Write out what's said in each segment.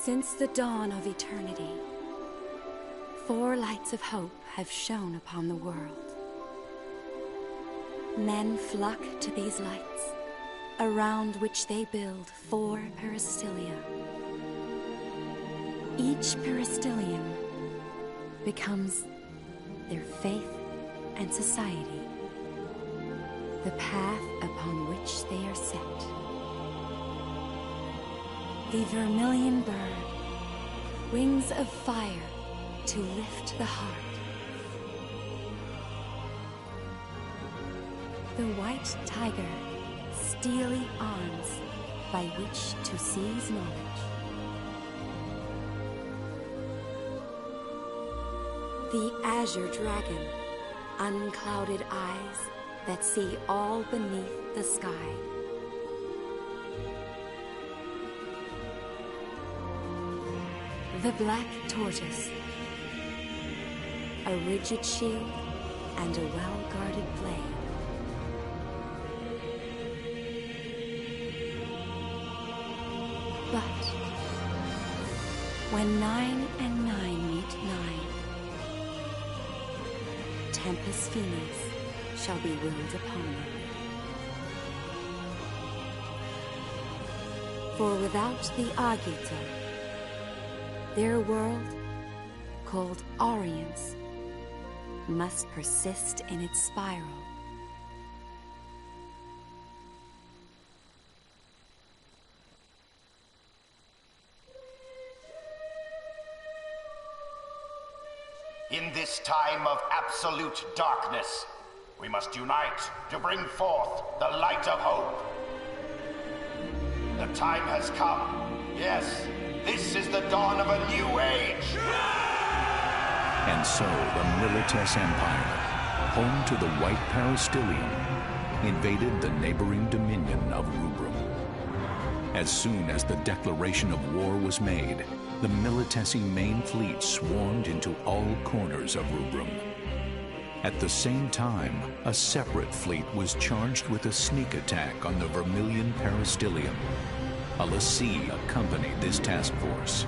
Since the dawn of eternity, 4 lights of hope have shone upon the world. Men flock to these lights, around which they build 4 peristylia. Each peristylium becomes their faith and society, the path upon which they are set. The vermilion bird, wings of fire to lift the heart. The white tiger, steely arms by which to seize knowledge. The azure dragon, unclouded eyes that see all beneath the sky. The black tortoise, a rigid shield and a well-guarded blade. But when 9 and 9 meet 9, Tempus Finis shall be willed upon them. For without the Agita, their world, called Orience, must persist in its spiral. In this time of absolute darkness, we must unite to bring forth the light of hope. The time has come. Yes, this is the dawn of a new age. And so the Milites Empire, home to the White Peristylium, invaded the neighboring dominion of Rubrum. As soon as the declaration of war was made, the Militesi main fleet swarmed into all corners of Rubrum. At the same time, a separate fleet was charged with a sneak attack on the Vermilion Peristylium. A lessee accompanied this task force.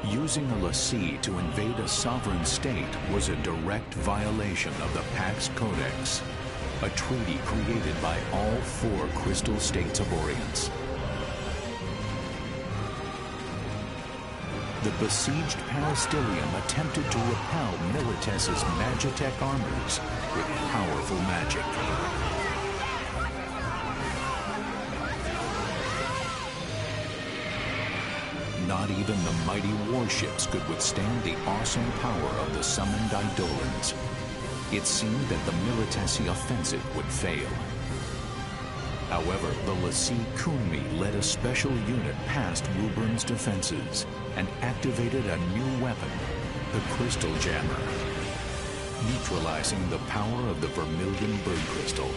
Using a lessee to invade a sovereign state was a direct violation of the Pax Codex, a treaty created by all 4 crystal states of Orience. The besieged Peristylium attempted to repel Milites's Magitech armors with powerful magic. Not even the mighty warships could withstand the awesome power of the summoned Eidolons. It seemed that the Militesi offensive would fail. However, the lessee Kunmi led a special unit past Rubrum's defenses and activated a new weapon, the Crystal Jammer, neutralizing the power of the Vermilion Bird Crystal.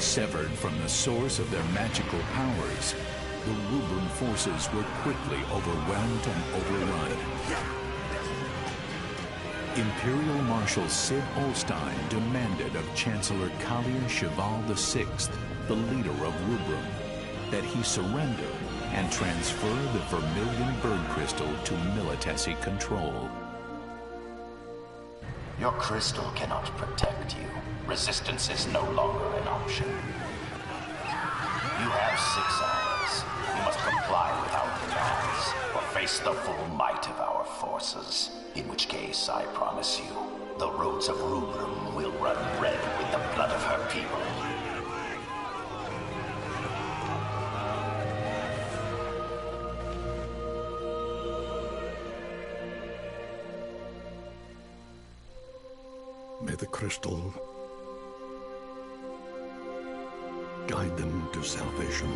Severed from the source of their magical powers, the Rubrum forces were quickly overwhelmed and overrun. Imperial Marshal Sid Olstein demanded of Chancellor Kalia Cheval VI, the leader of Rubrum, that he surrender and transfer the Vermilion Bird Crystal to Militesi control. Your crystal cannot protect you. Resistance is no longer an option. You have 6 hours. You must comply with our demands, or face the full might of our forces. In which case, I promise you, the roads of Rubrum will run red with the blood of her people. May the crystal guide them to salvation.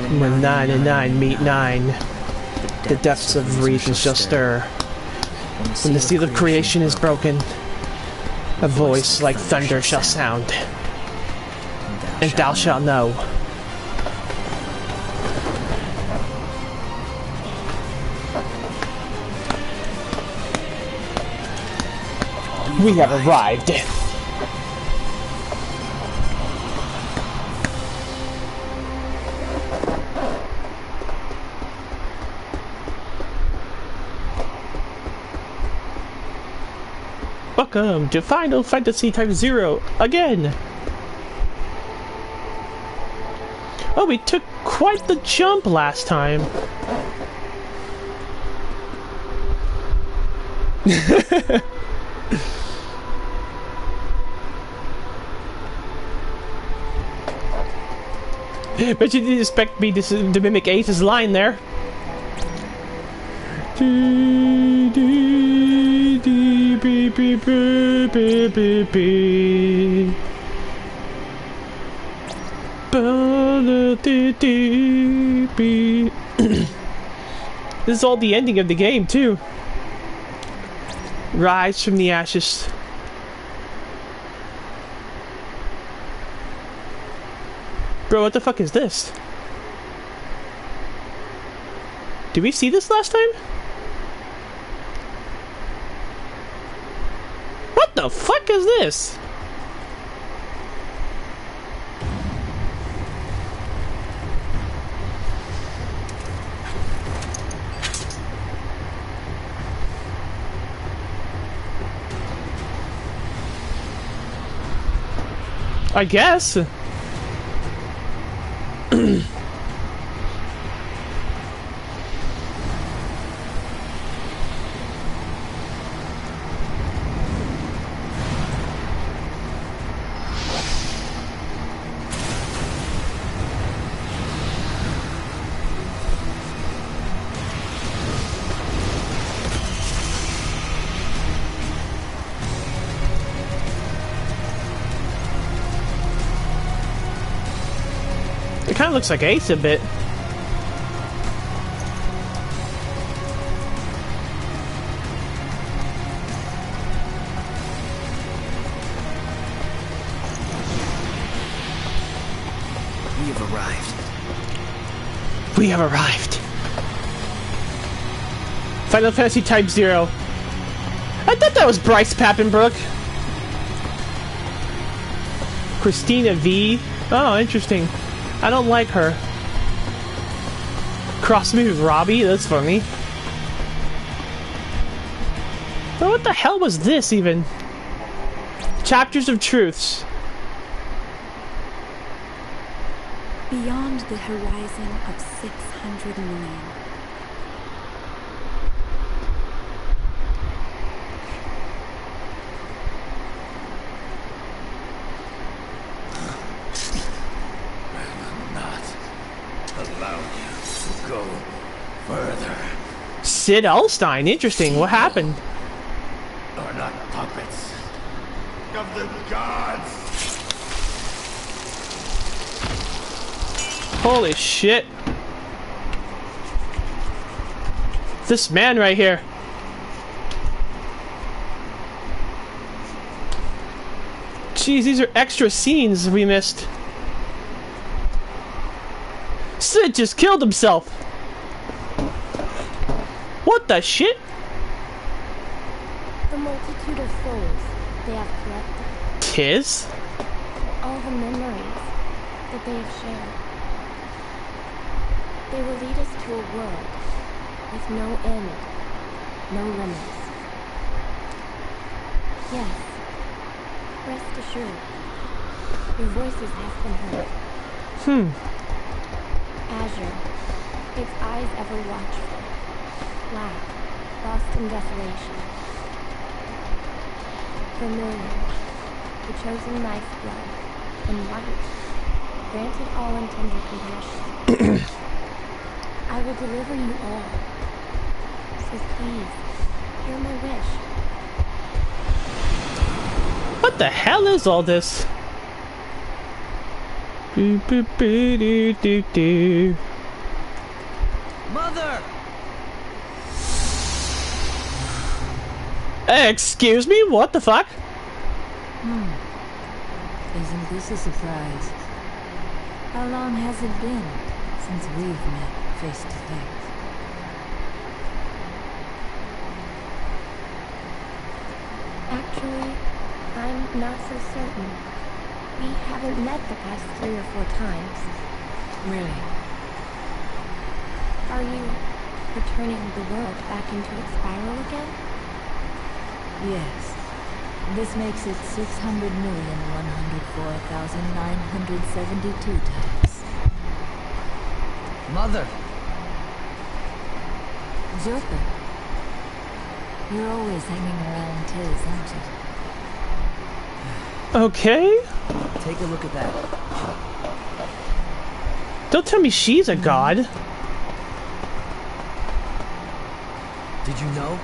When 9 and 9 meet 9, the depths of reason shall stir. When the seal of creation is broken, a voice like thunder shall sound, and thou shalt know. We have arrived. Welcome to Final Fantasy Type 0 again! Oh, we took quite the jump last time. But you didn't expect me to mimic Ace's line there. This is all the ending of the game, too. Rise from the ashes. Bro, what the fuck is this? Did we see this last time? What the fuck is this? I guess. It kind of looks like Ace a bit. We have arrived. We have arrived. Final Fantasy Type 0. I thought that was Bryce Papenbrook. Christina V. Oh, interesting. I don't like her. Cross me with Robbie? That's funny. But what the hell was this, even? Chapters of Truths. Beyond the horizon of 600 million. Sid Ulstein, interesting. What happened? Are not puppets of the gods. Holy shit. This man right here. Jeez, these are extra scenes we missed. Sid just killed himself. What the shit? The multitude of souls they have collected. Tis? All the memories that they have shared. They will lead us to a world with no end, no limits. Yes, rest assured, your voices have been heard. Azure, its eyes ever watchful. Black, lost in desolation. Vermilion, the chosen knife's blood, and white, granted all in tender compassion. I will deliver you all, so please, hear my wish. What the hell is all this? Mother! Excuse me? What the fuck? Isn't this a surprise? How long has it been since we've met face to face? Actually, I'm not so certain. We haven't met the past 3 or 4 times. Really? Are you returning the world back into its spiral again? Yes. This makes it 600,104,972 times. Mother! Joker, you're always hanging around Tiz, aren't you? Okay. Take a look at that. Don't tell me she's a god. Did you know?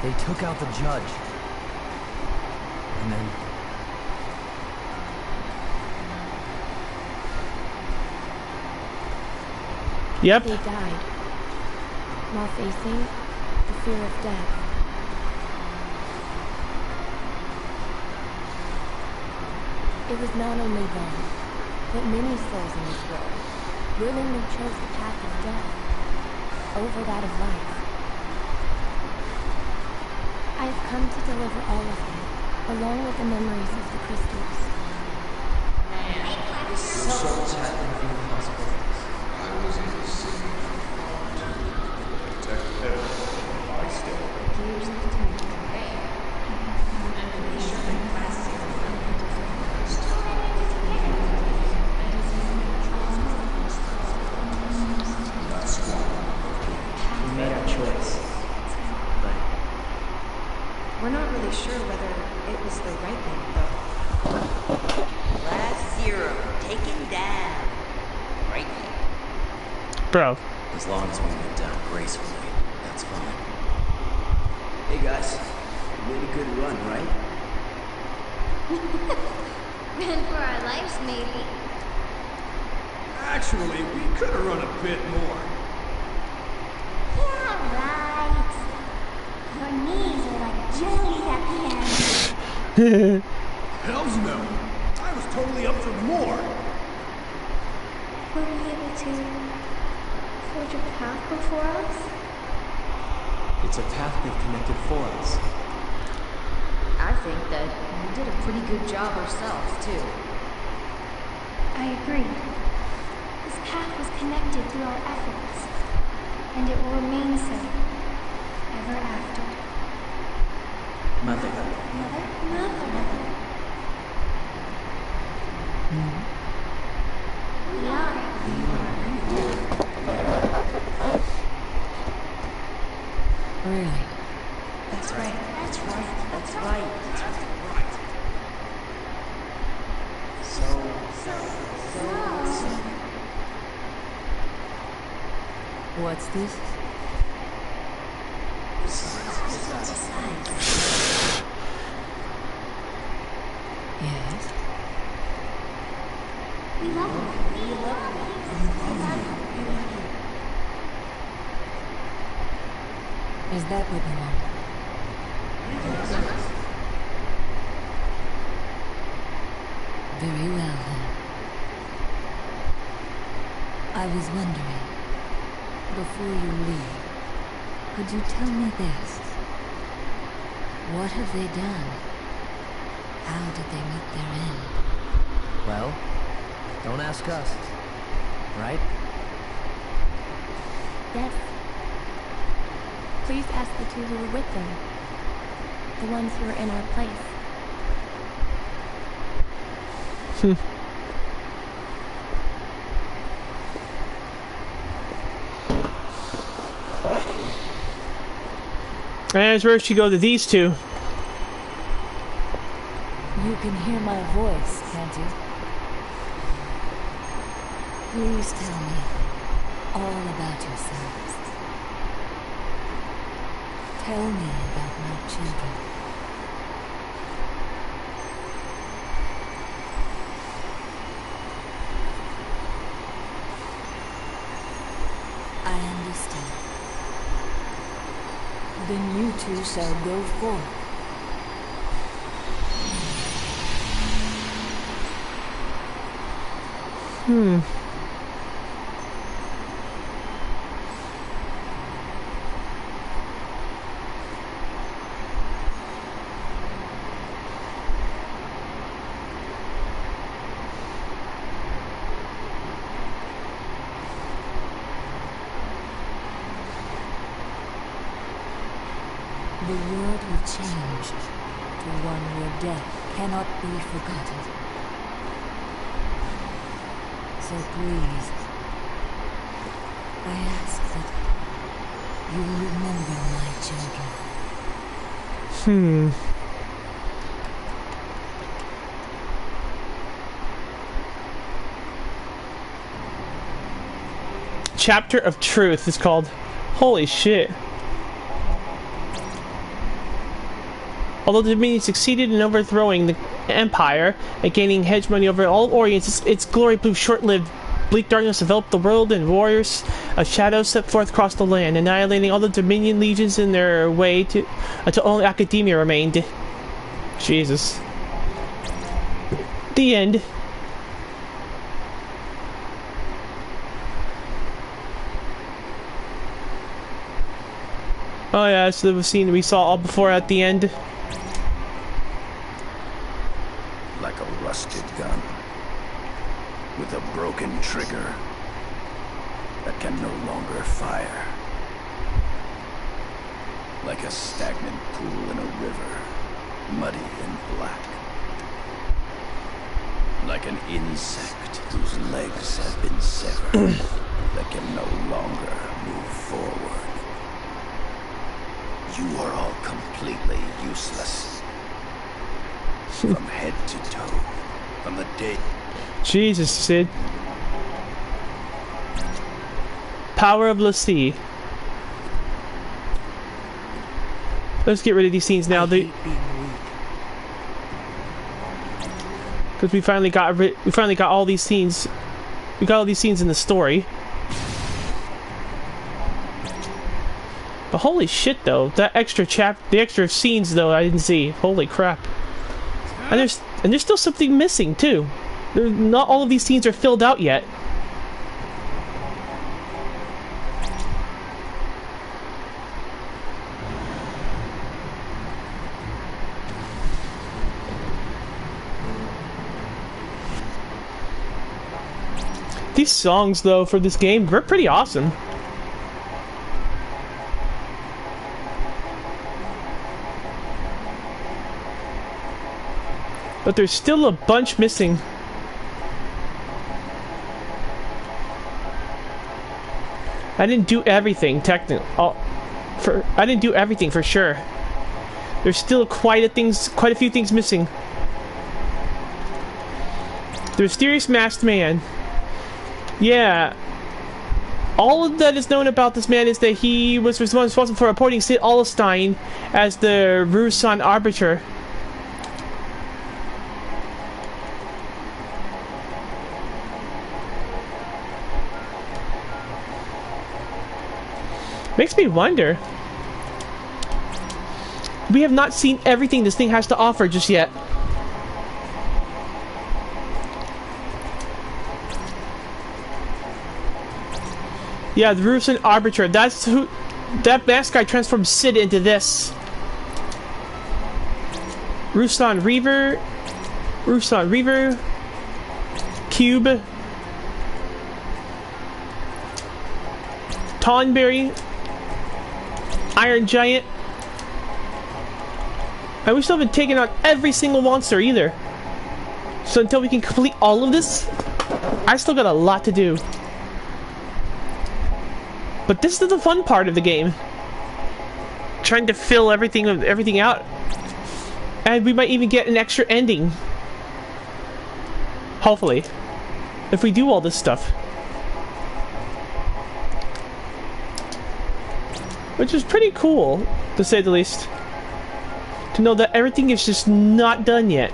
They took out the judge. And then... Yep. They died while facing the fear of death. It was not only them, but many souls in this world willingly chose the path of death over that of life. I have come to deliver all of them, along with the memories of the crystals. We made our choice, but we're not really sure whether it was the right one, though. Last zero, taken down. Right here. Bro. As long as we went down gracefully, that's fine. Hey guys, you made a good run, right? Ran for our lives, maybe. Actually, we could have run a bit more. Yeah, right. Your knees are like jellies at the end. Hells no. I was totally up for more. Were we able to forge a path before us? It's a path they've connected for us. I think that we did a pretty good job ourselves, too. I agree. This path was connected through our efforts, and it will remain so, ever after. Mother. Mother? We are. Really? That's right. That's right. That's right. So. What's this? Yes? We love you. We love you. Is that what you want? Very well, then. I was wondering, before you leave, could you tell me this? What have they done? How did they meet their end? Well, don't ask us. Right? Yes. Please ask the 2 who were with them. The ones who were in our place. And where she go to these 2? You can hear my voice, can't you? Please tell me all about yourselves. Tell me about my children. Then you two shall go forth. The world will change to one where death cannot be forgotten. So please, I ask that you remember my children. Chapter of Truth is called. Holy shit. Although the Dominion succeeded in overthrowing the Empire and gaining hegemony over all Orients, its glory proved short-lived. Bleak darkness enveloped the world, and warriors of shadows set forth across the land, annihilating all the Dominion legions in their way until only Academia remained. Jesus. The end. Oh yeah, so the scene we saw all before at the end. Like a rusted gun, with a broken trigger that can no longer fire. Like a stagnant pool in a river, muddy and black. Like an insect whose legs have been severed, that can no longer move forward. You are all completely useless. From head to toe, from the dead. Jesus, Sid. Power of l'Cie. Let's get rid of these scenes now. Because we finally got all these scenes. We got all these scenes in the story. But holy shit, though, that extra the extra scenes though I didn't see. Holy crap! And there's still something missing too. Not all of these scenes are filled out yet. These songs, though, for this game, they're pretty awesome. But there's still a bunch missing. I didn't do everything, I didn't do everything for sure. There's still quite a few things missing. The mysterious masked man. Yeah. All of that is known about this man is that he was responsible for appointing Sid Allenstein as the Ruusan Arbiter. Makes me wonder. We have not seen everything this thing has to offer just yet. Yeah, the Ruusan Arbiter. That's who. That mask guy transformed Sid into this. Ruusan Reaver. Cube. Tonberry. Iron Giant. And we still haven't taken out every single monster either. So until we can complete all of this, I still got a lot to do. But this is the fun part of the game. Trying to fill everything out. And we might even get an extra ending. Hopefully. If we do all this stuff. Which is pretty cool, to say the least. To know that everything is just not done yet.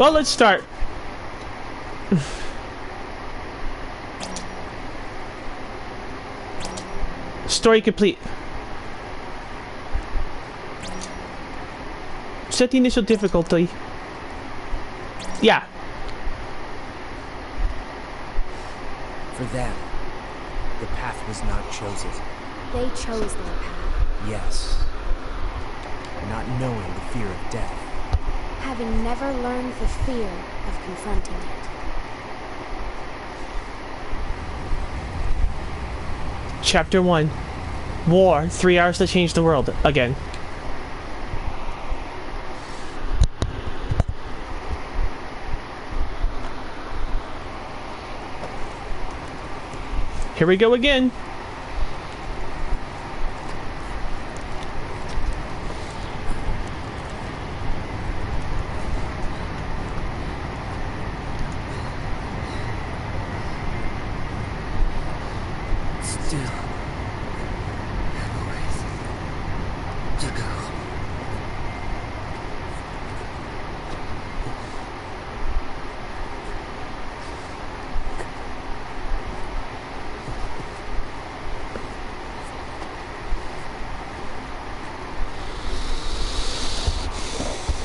Well, let's start. Story complete. Set the initial difficulty. Yeah. For them, the path was not chosen. They chose their path. Yes. Not knowing the fear of death. Having never learned the fear of confronting it. Chapter 1. War. 3 hours to change the world. Again. Here we go again.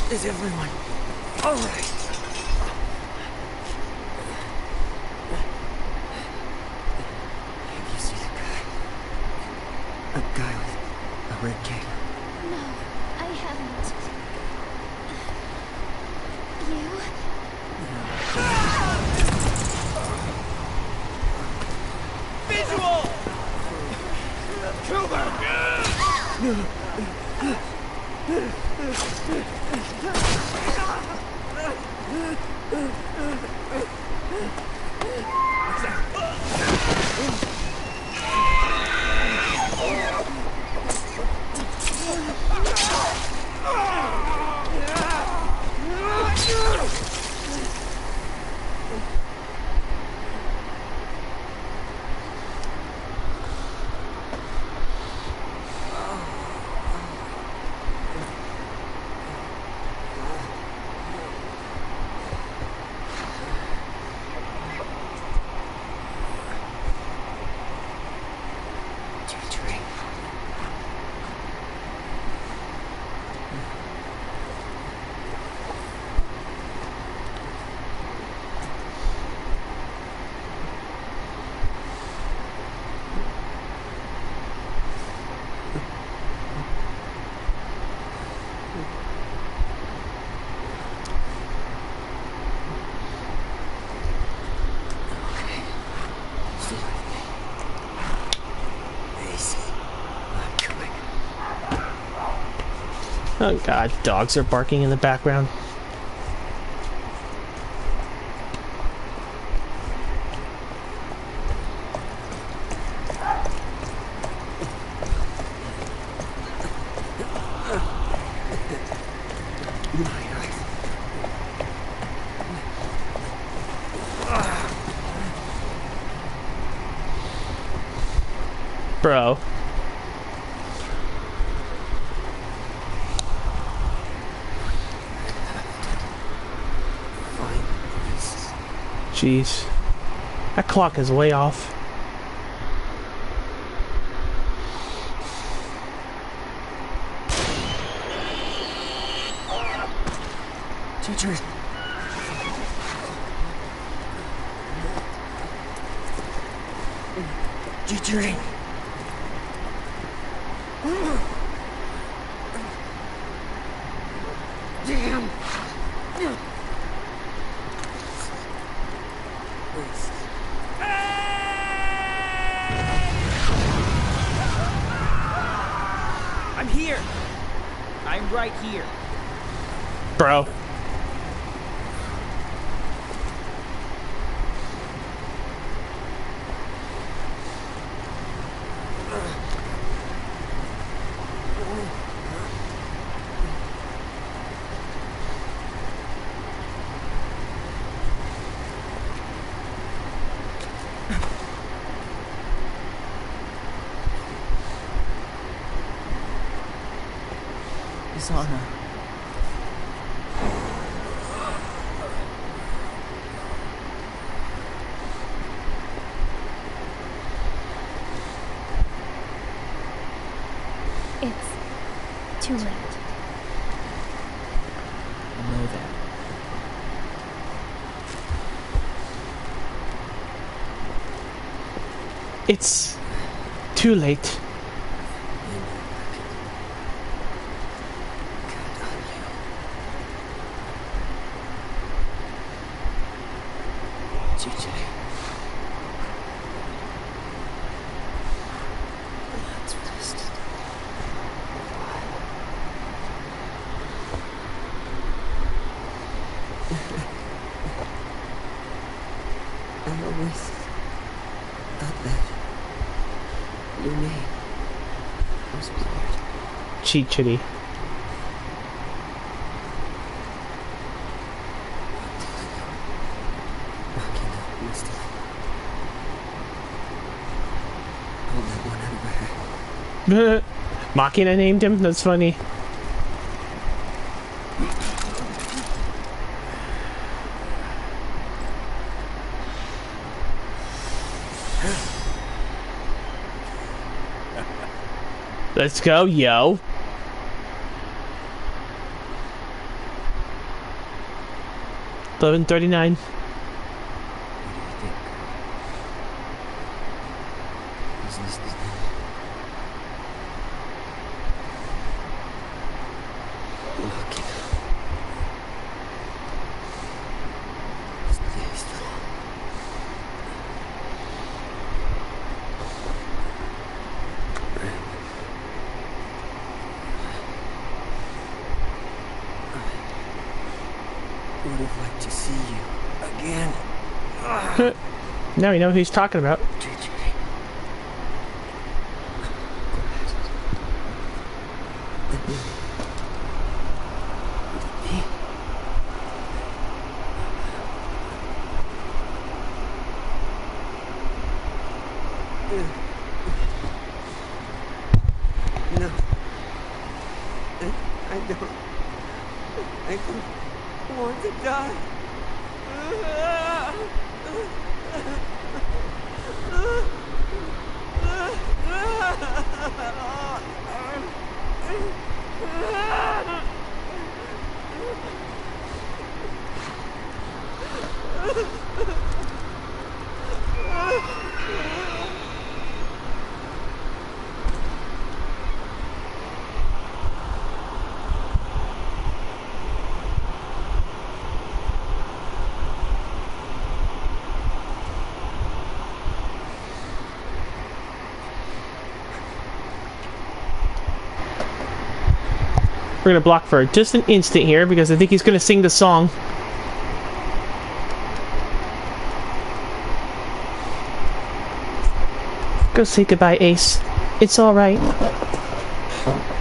Is everyone all right? Have you seen a guy? A guy with a red cape? No, I haven't. You? Visual! Kill them! Oh god, dogs are barking in the background. Bro. Jeez. That clock is way off. Teacher. Teacher. Damn. I'm here. I'm right here. Bro. Isana. too late. I know that. It's too late. I always thought that your name was Bard. Chichiri. Machina named him? That's funny. Let's go, yo. $11:39. Would have liked to see you again. Now we know who he's talking about. No. I don't want to die. We're gonna block for just an instant here because I think he's gonna sing the song. Go say goodbye, Ace. It's alright.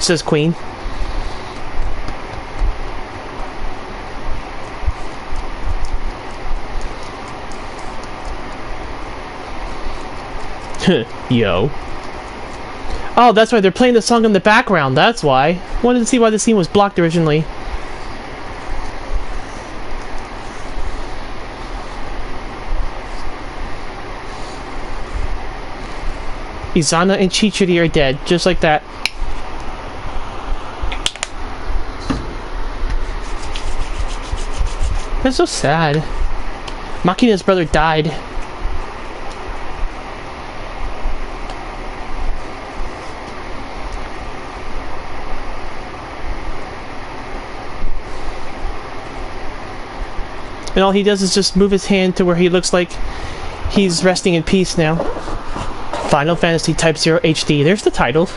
Says Queen. Yo. Oh, that's why they're playing the song in the background, that's why. Wanted to see why the scene was blocked originally. Izana and Chichiri are dead, just like that. That's so sad. Makina's brother died. And all he does is just move his hand to where he looks like he's resting in peace now. Final Fantasy Type 0 HD. There's the title.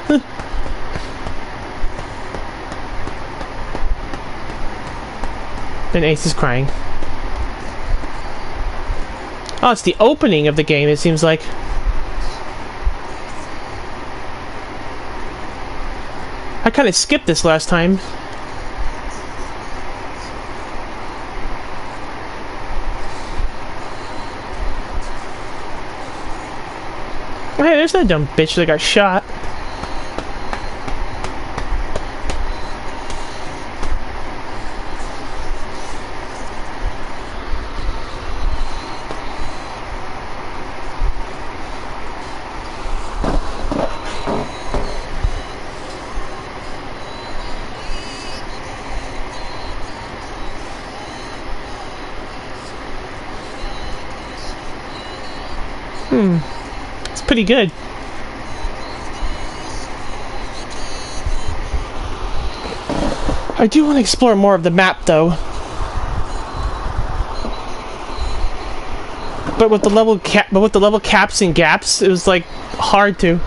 And Ace is crying. Oh, it's the opening of the game, it seems like. I kind of skipped this last time. Hey, there's that dumb bitch that got shot. It's pretty good. I do want to explore more of the map, though. But with the level caps and gaps, it was like hard to.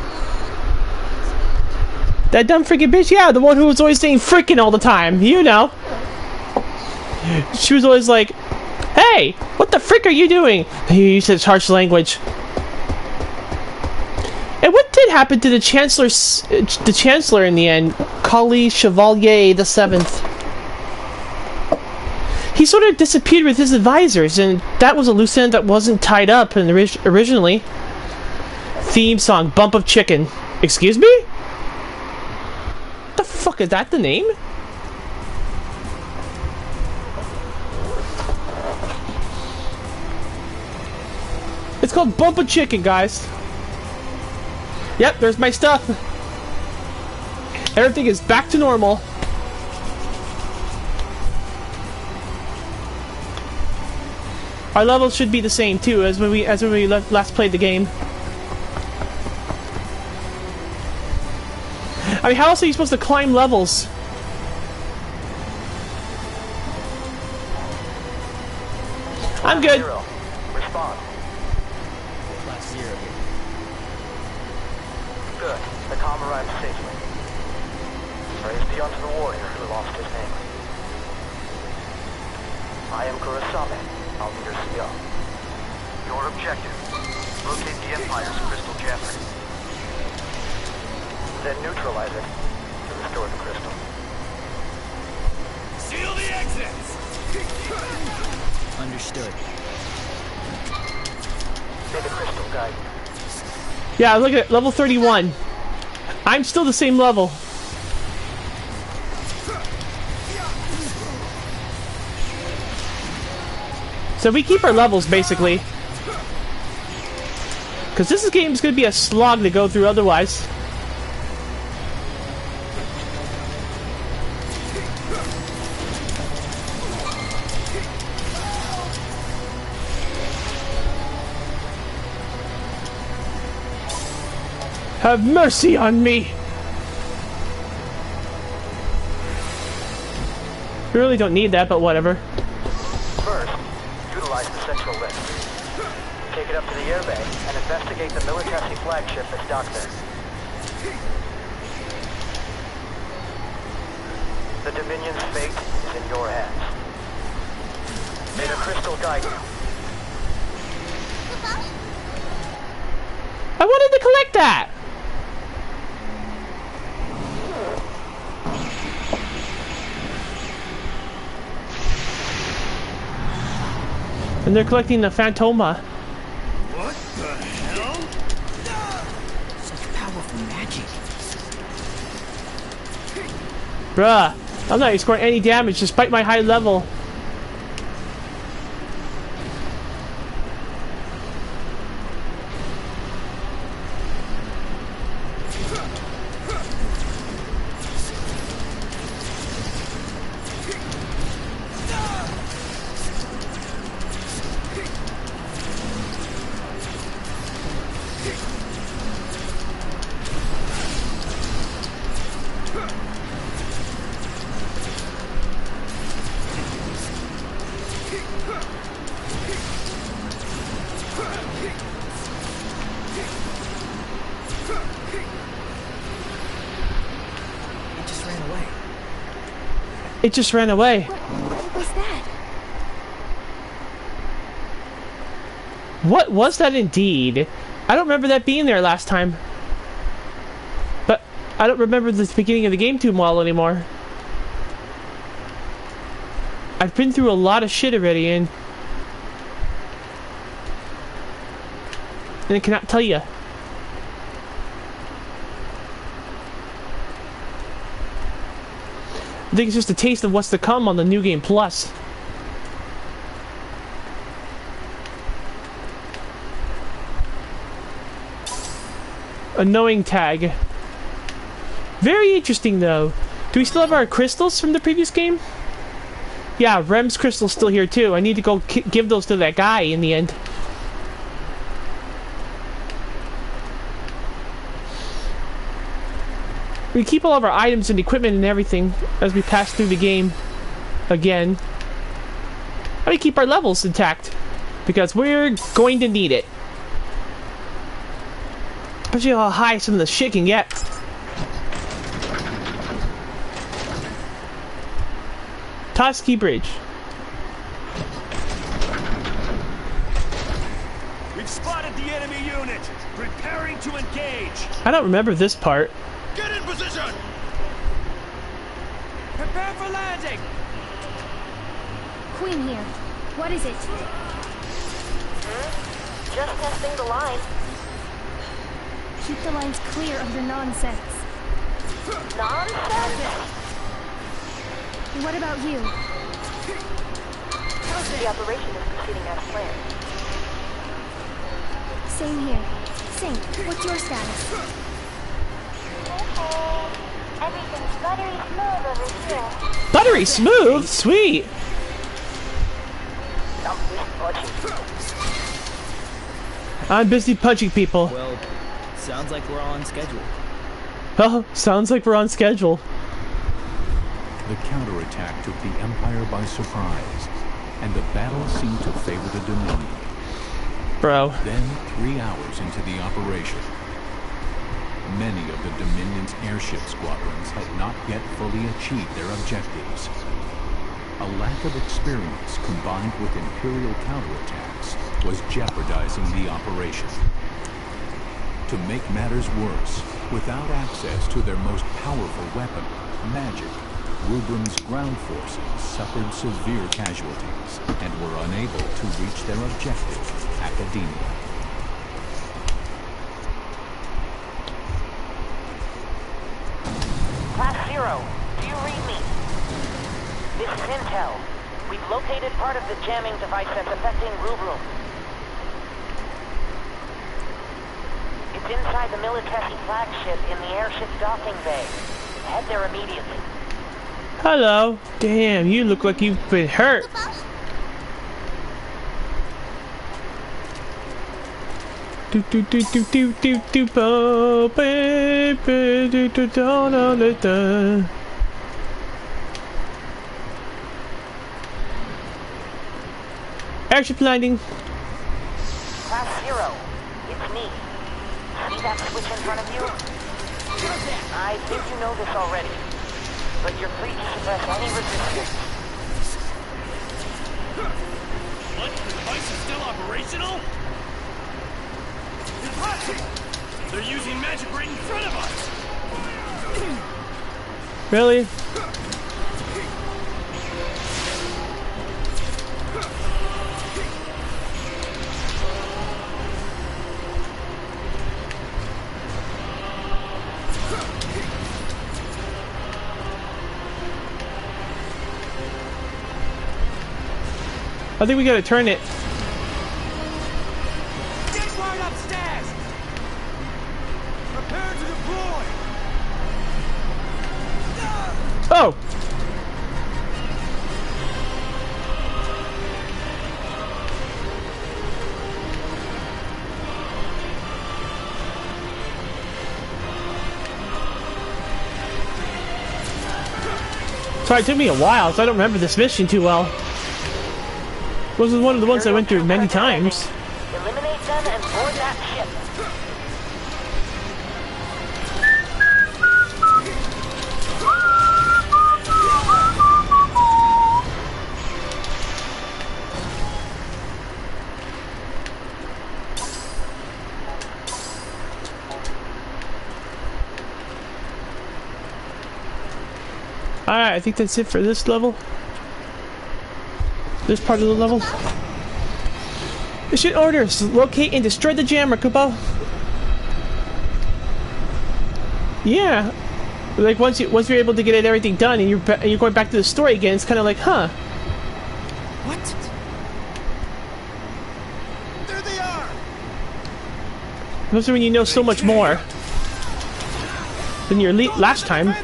That dumb freaking bitch, yeah, the one who was always saying freaking all the time, you know. She was always like, "Hey, what the frick are you doing?" He used such harsh language. And what did happen to the Chancellor in the end? Kali Chevalier the Seventh. He sort of disappeared with his advisors, and that was a loose end that wasn't tied up in originally. Theme song, Bump of Chicken. Excuse me? What the fuck is that the name? It's called Bump of Chicken, guys. Yep, there's my stuff. Everything is back to normal. Our levels should be the same too as when we last played the game. I mean, how else are you supposed to climb levels? I'm good. Zero. Respond. Class 0 here. Good. The comm arrived safely. Praise be unto the warrior who lost his name. I am Kurasame, Almeida CO. Your objective: locate the Empire's crystal jammer. Then neutralize it to restore the crystal. Seal the exits! Understood. May the crystal guide you. Yeah, look at it, level 31. I'm still the same level. So we keep our levels, basically. Because this game is going to be a slog to go through otherwise. Have mercy on me! We really don't need that, but whatever. First, utilize the central lift. Take it up to the airbay and investigate the Militesi flagship that's docked there. The Dominion's fate is in your hands. May the crystal guide you. I wanted to collect that! And they're collecting the Phantoma. What the hell? Such powerful magic. Bruh, I'm not scoring any damage despite my high level. It just ran away. What was that? What was that indeed? I don't remember that being there last time. But I don't remember the beginning of the game too well anymore. I've been through a lot of shit already and I cannot tell you. I think it's just a taste of what's to come on the New Game Plus. A knowing tag. Very interesting though. Do we still have our crystals from the previous game? Yeah, Rem's crystal's still here too. I need to go give those to that guy in the end. We keep all of our items and equipment and everything as we pass through the game again. And we keep our levels intact because we're going to need it. Especially how high some of the shit can get. Toski Bridge. We've spotted the enemy unit. Preparing to engage. I don't remember this part. Get in position. Prepare for landing. Queen here. What is it? Just testing the line. Keep the lines clear of your nonsense. Nonsense? What about you? The operation is proceeding as planned. Same here. Sync, what's your status? Everything's buttery smooth over here. Buttery smooth? Sweet! I'm busy punching people. Well, sounds like we're on schedule. Oh, sounds like we're on schedule. The counterattack took the Empire by surprise, and the battle seemed to favor the Dominion. Bro. Then, 3 hours into the operation, many of the Dominion's airship squadrons had not yet fully achieved their objectives. A lack of experience combined with Imperial counterattacks was jeopardizing the operation. To make matters worse, without access to their most powerful weapon, magic, Rubrum's ground forces suffered severe casualties and were unable to reach their objective, Academia. Class Zero, do you read me? This is Intel. We've located part of the jamming device that's affecting Rubrum. It's inside the Militesi flagship in the airship docking bay. Head there immediately. Hello. Damn, you look like you've been hurt. Do do do do do do do oh, baby do do do do. Airship landing. Class Zero, it's me. See that switch in front of you? I think you know this already, but you're free to suppress any resistance. What? The device is still operational? Impossible! They're using magic right in front of us! Really? I think we gotta turn it. Get right upstairs! Prepare to deploy! Oh! Sorry, it took me a while, so I don't remember this mission too well. This was one of the ones I went through many times. Eliminate them and board that ship. Alright, I think that's it for this level. This part of the level. Mission orders: locate and destroy the jammer, Kupo. Yeah, like once you're able to get everything done and you're going back to the story again, it's kind of like, huh? What? There they are. Especially when you know so much more than your last time.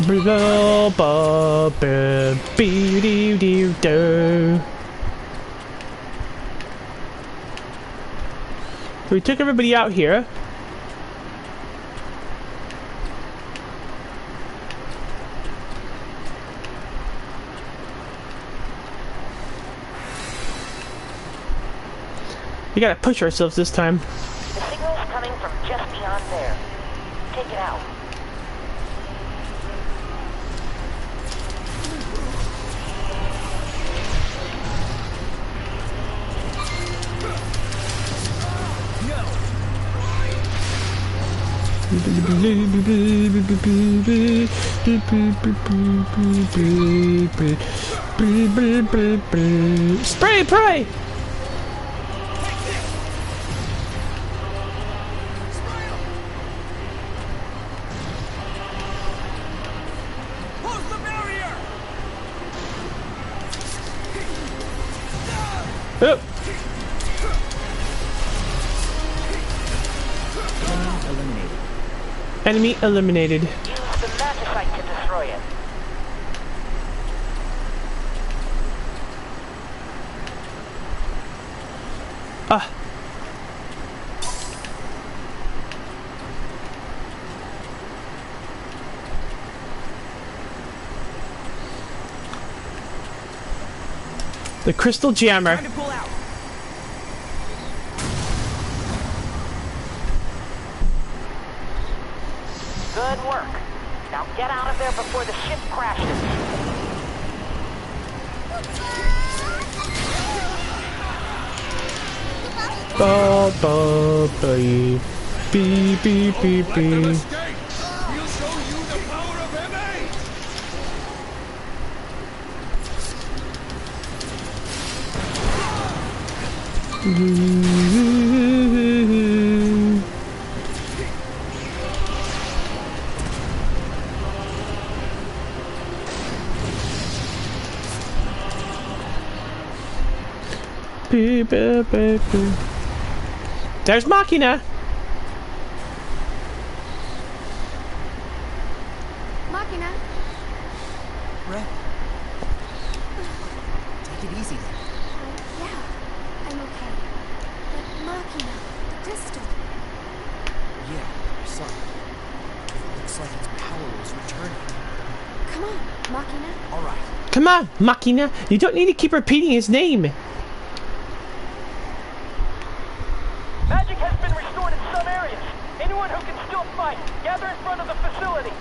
We took everybody out here. We gotta push ourselves this time. The signal's coming from just beyond there. Take it out. Spray, pray! Oh. Enemy eliminated. Use the magicite to destroy it. Ah. The crystal jammer. Good work. Now get out of there before the ship crashes. Ba ba ba beep beep beep beep. There's Machina. Machina. Red. Take it easy. Yeah, I'm okay. But Machina, the crystal. Yeah, I saw it. It looks like its power was returning. Come on, Machina. All right. Come on, Machina. You don't need to keep repeating his name. Magic has been restored in some areas. Anyone who can still fight, gather in front of the facility.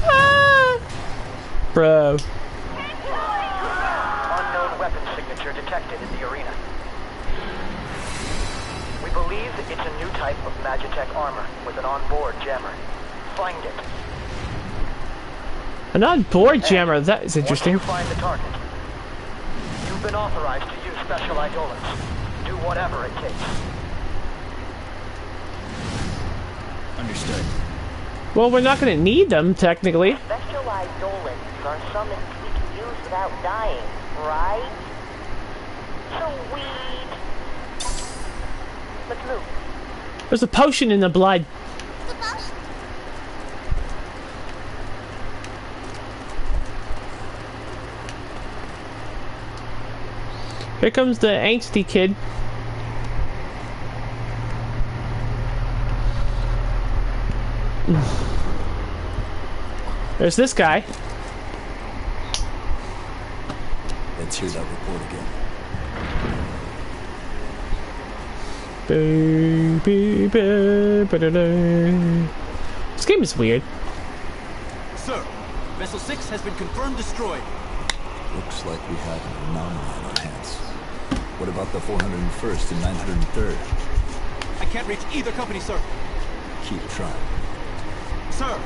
Ah! Bro. Unknown weapon signature detected in the arena. We believe it's a new type of Magitech armor with an onboard jammer. Find it. An on-board jammer, that is interesting. Once you find the target, you've been authorized to use special Eidolons. Do whatever it takes. Understood. Well, we're not gonna need them, technically. Special Eidolons are summons we can use without dying, right? Sweet. Let's move. There's a potion in the blood. Here comes the angsty kid. There's this guy. Let's hear that report again. This game is weird. Sir, Vessel 6 has been confirmed destroyed. Looks like we have an anomaly on our hands. What about the 401st and 903rd? I can't reach either company, sir. Keep trying. Sir,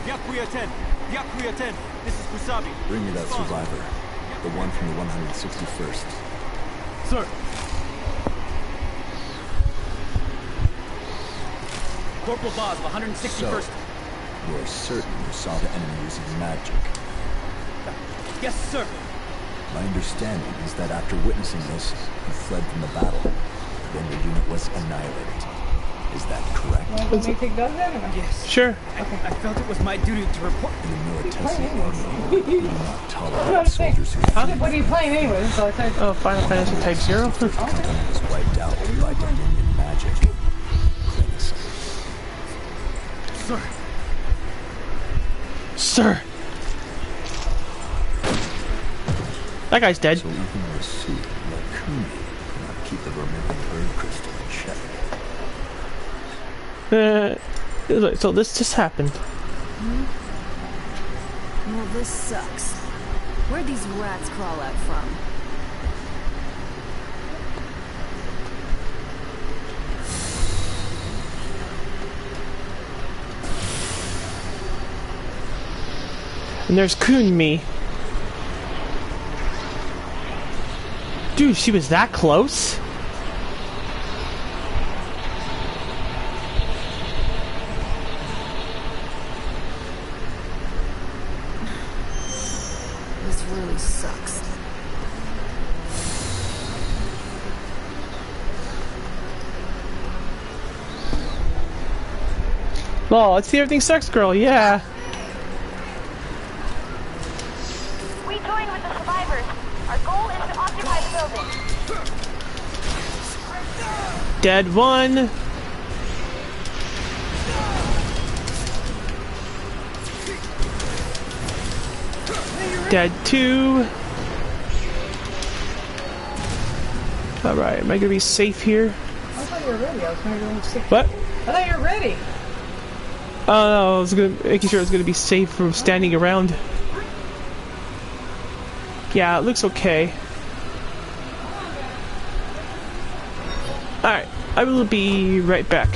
Byakuya 10. Byakuya 10. This is Kusabi. Bring me that survivor. The one from the 161st. Sir. Corporal Boz, 161st. So, you're certain you saw the enemy using magic? Yes, sir. My understanding is that after witnessing this, you fled from the battle. Then the unit was annihilated. Is that correct? Want me to take those then? Yes. Sure. I felt it was my duty to report. In the military army, we do not tolerate soldiers who What are you playing anyway? So I said, Oh, Final Fantasy Type 0? the company was wiped out by Dominion magic. Clemency. Sir. Sir! That guy's dead. So even Rasu and Lakumi cannot keep the Vermilion Bird Crystal in check. So this just happened. Well, this sucks. Where'd these rats crawl out from? And there's Kunmi. Dude, she was that close? This really sucks. Oh, let's see everything sucks, girl. Yeah. We join with the survivors. Our goal is to occupy the building. Dead one. Dead two. Alright, am I gonna be safe here? I thought you were ready. I was going to go see. What? I thought you were ready. Oh no, I was making sure I was gonna be safe from standing around. Yeah, it looks okay. Alright, I will be right back.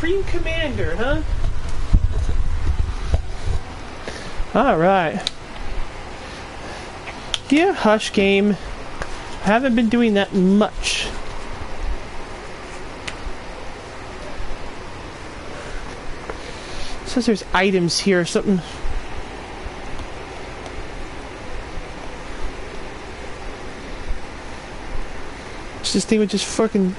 Supreme Commander, huh? Alright. Yeah, Hush game. I haven't been doing that much. It says there's items here or something. This thing would just fucking...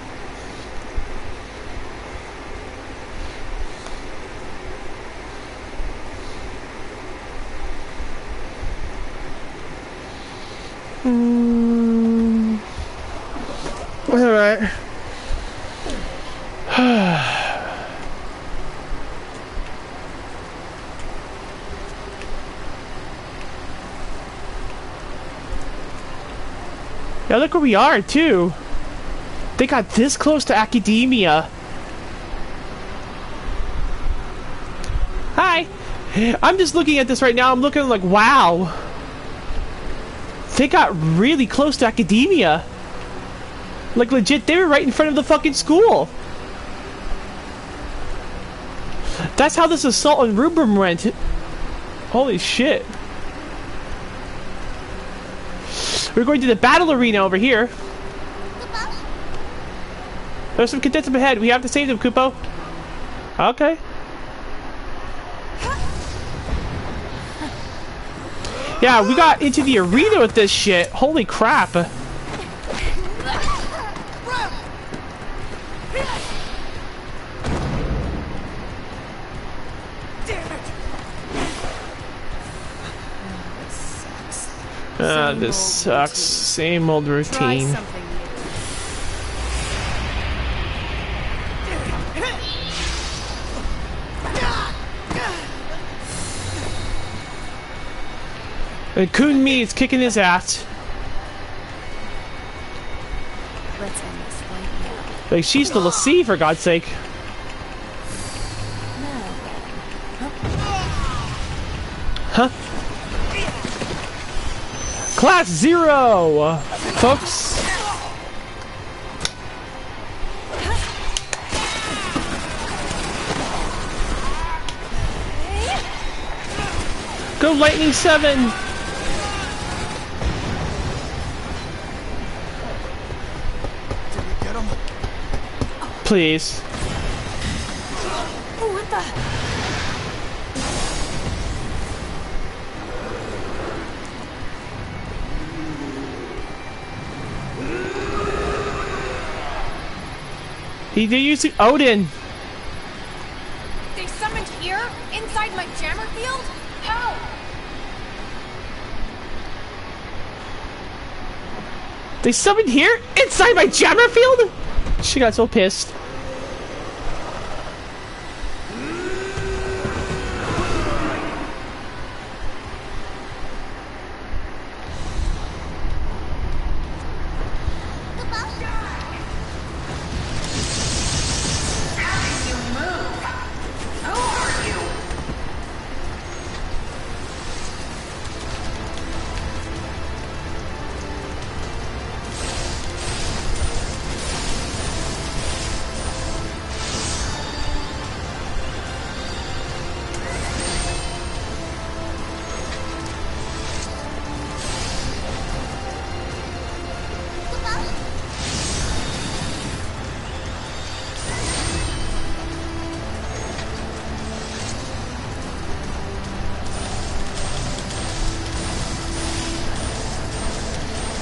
Alright. Yeah, look where we are, too. They got this close to academia. Hi! I'm just looking at this right now. I'm looking like, wow. They got really close to academia. Like, legit, they were right in front of the fucking school. That's how this assault on Rubrum went. Holy shit. We're going to the battle arena over here. There's some cadets up ahead. We have to save them, Kupo. Okay. Yeah, we got into the arena with this shit. Holy crap. This sucks. Same old routine. And Kun-Mi is kicking his ass. Let's end this right now. Like, she's the lassie, for God's sake. Huh? Class 0! Folks. Go Lightning 7! Please. What the? They're using Odin. They summoned here? Inside my jammer field? How? They summoned here? Inside my jammer field? She got so pissed.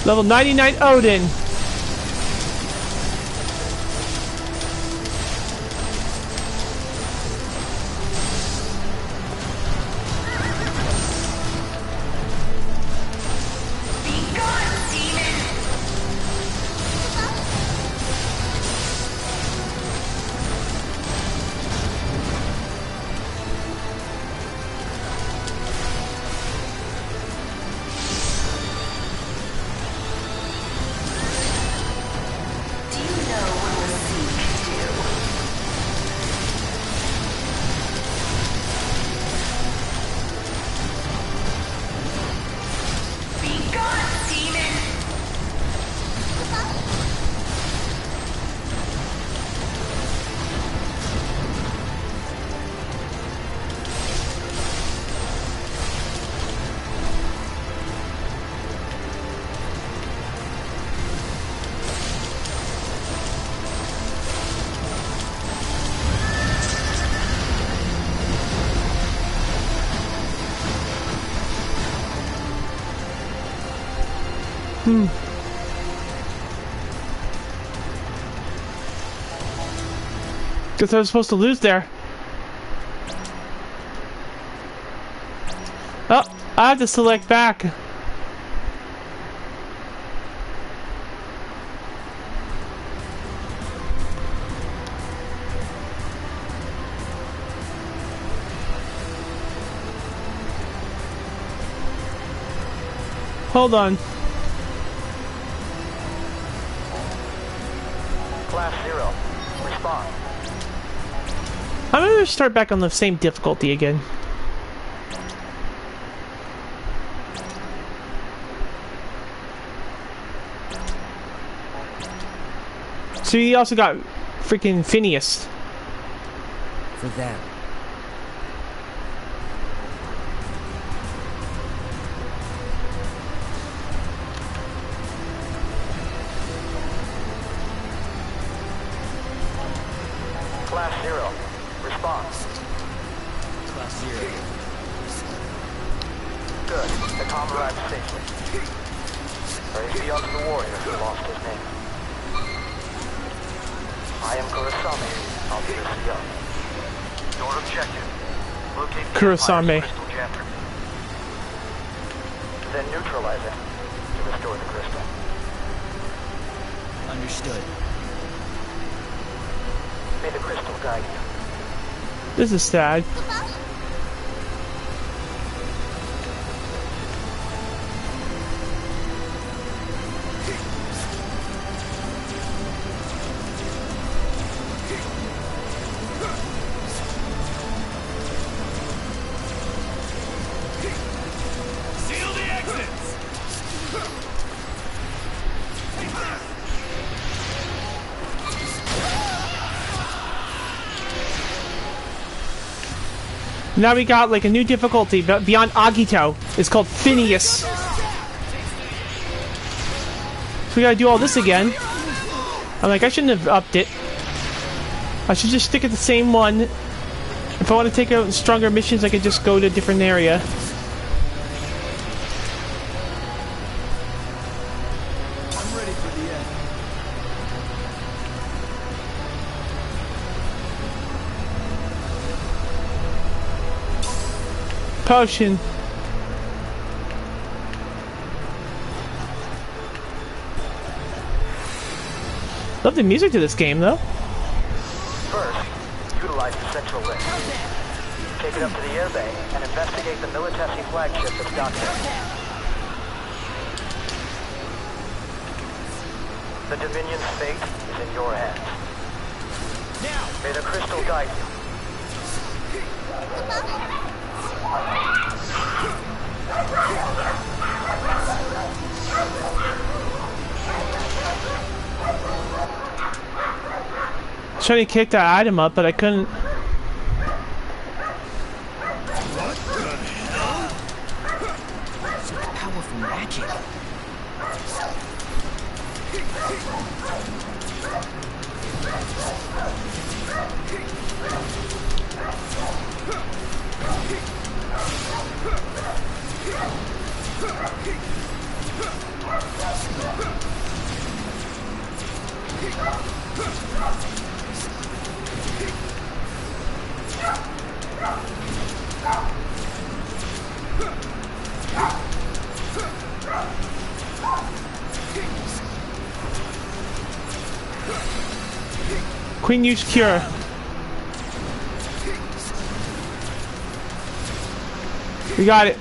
Level 99 Odin. Guess I was supposed to lose there. Oh, I have to select back. Hold on. Class 0, respond. I'm gonna start back on the same difficulty again. So you also got freaking Phineas. For them. Class 0, respond. Class 0. Good. The comm arrived safely. Praise be unto the warrior who lost his name. I am Kurosame. I'll be the CO. Your objective. Locate the Kurosame. Empire's crystal jammer. Then neutralize it to restore the crystal. Understood. May the crystal guide you. This is sad. Seal the exits! Now we got like a new difficulty beyond Agito. It's called Phineas. So we gotta do all this again. I'm like, I shouldn't have upped it. I should just stick at the same one. If I want to take out stronger missions, I could just go to a different area. I'm ready for the end. Potion. Love the music to this game, though. First, utilize the central link. Take it up to the airbay and investigate the Militesi flagship that's docked there. The Dominion's fate is in your hands. May the crystal guide you. Trying to kick that item up, but I couldn't. Such powerful magic. Queen used cure. We got it.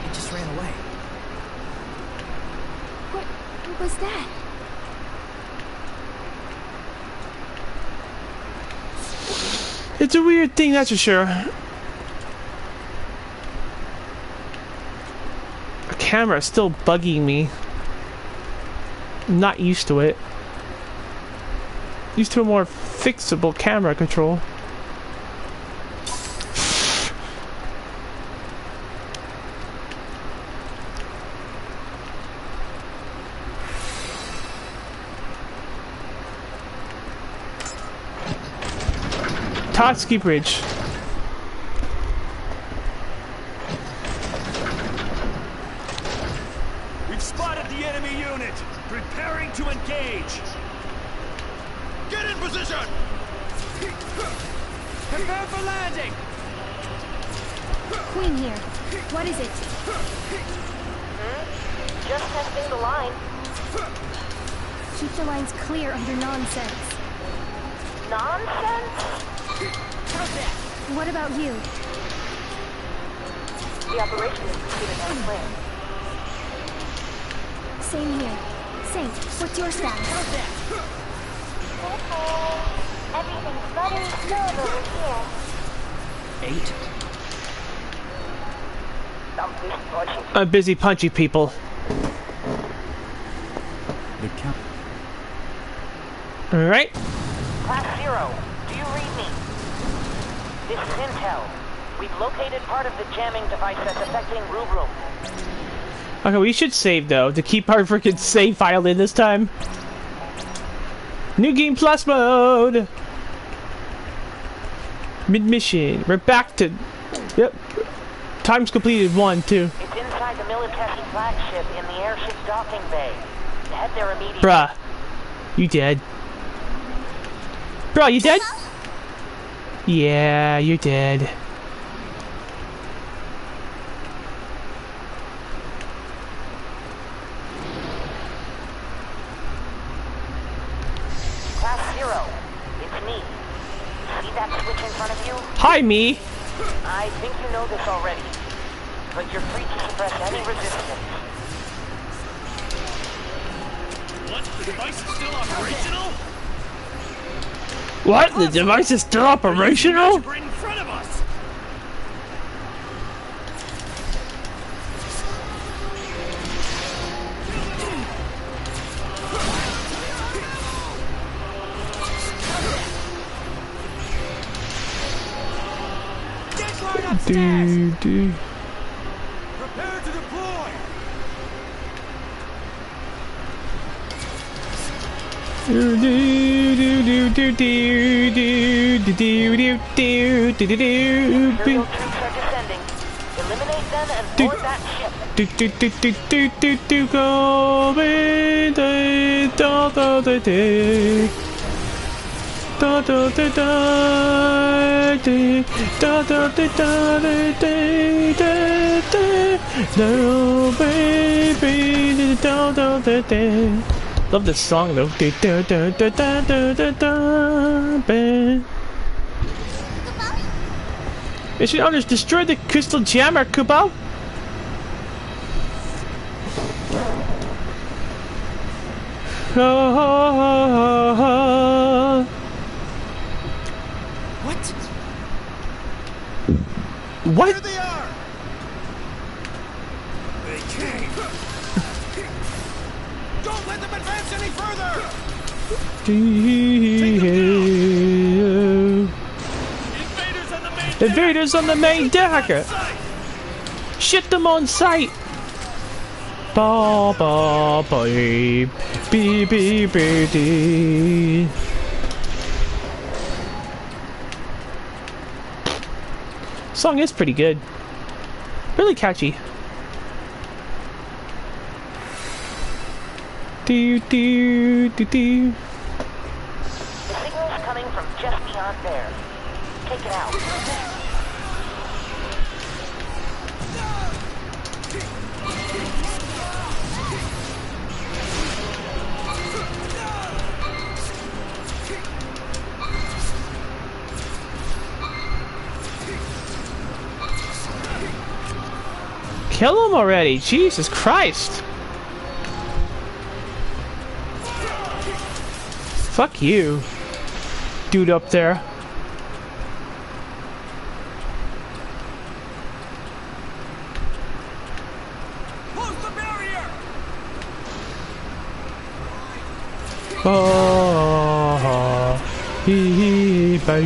It just ran away. What was that? It's a weird thing, that's for sure. The camera is still bugging me. I'm not used to it. Used to a more fixable camera control. Totsky Bridge. the enemy unit! Preparing to engage! Get in position! Prepare for landing! Queen here. What is it? Just testing the line. Keep the lines clear under nonsense. Nonsense? What about you? The operation is proceeding as planned. Same here. Saint, what's your status? Everything's buttery smooth over here. 8. I'm busy punching people. The cap. Alright. Class 0, do you read me? This is Intel. We've located part of the jamming device that's affecting Rubrum. Okay, we should save though, to keep our freaking save file in this time. New game plus mode! Mid-mission. We're back to... Yep. Times completed 1, 2. It's inside the Militesi flagship in the airship docking bay. Head there immediately. Bruh. You dead. Bruh, you dead? Yeah, you're dead. Class 0, it's me. See that switch in front of you? Hi, me. I think you know this already, but you're free to suppress any resistance. What? The device is still operational? What? The device is still operational? Right in front of us! Do. Prepare to deploy! Imperial troops are descending. Eliminate them and board that ship. No, baby. Love this song though. Mission owners destroy the crystal jammer, Kubo. What? Here they are! They came! Don't let them advance any further! Invaders on the main deck! Shit them on sight! Ba ba ba beep beep beep beep. Song is pretty good. Really catchy. Do do do do. The signal's coming from just beyond there. Take it out. Kill him already! Jesus Christ! Fuck you, dude up there. Close the barrier! Oh, hee bye.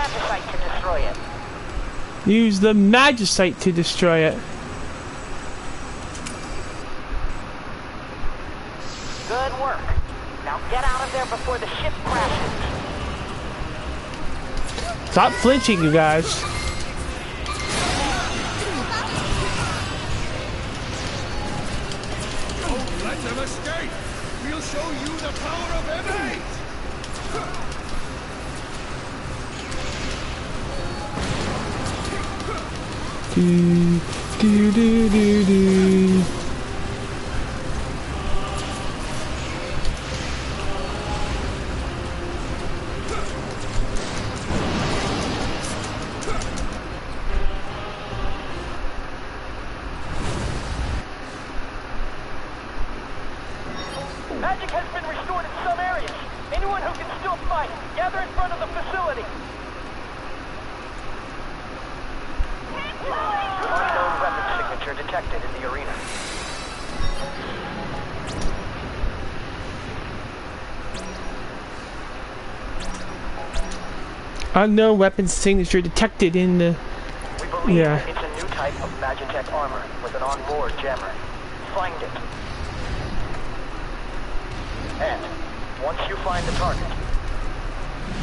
magicite to destroy it. Use the magicite to destroy it. Good work. Now get out of there before the ship crashes. Stop flinching, you guys. Don't let them escape! We'll show you the power of M8! Do, do, do, do, do. Magic has been restored in some areas. Anyone who can still fight, gather in front of the facility. Unknown weapon signature detected in the arena. Unknown weapon signature detected in the... We believe Yeah. it's a new type of Magitech armor with an onboard jammer. Find it. And once you find the target,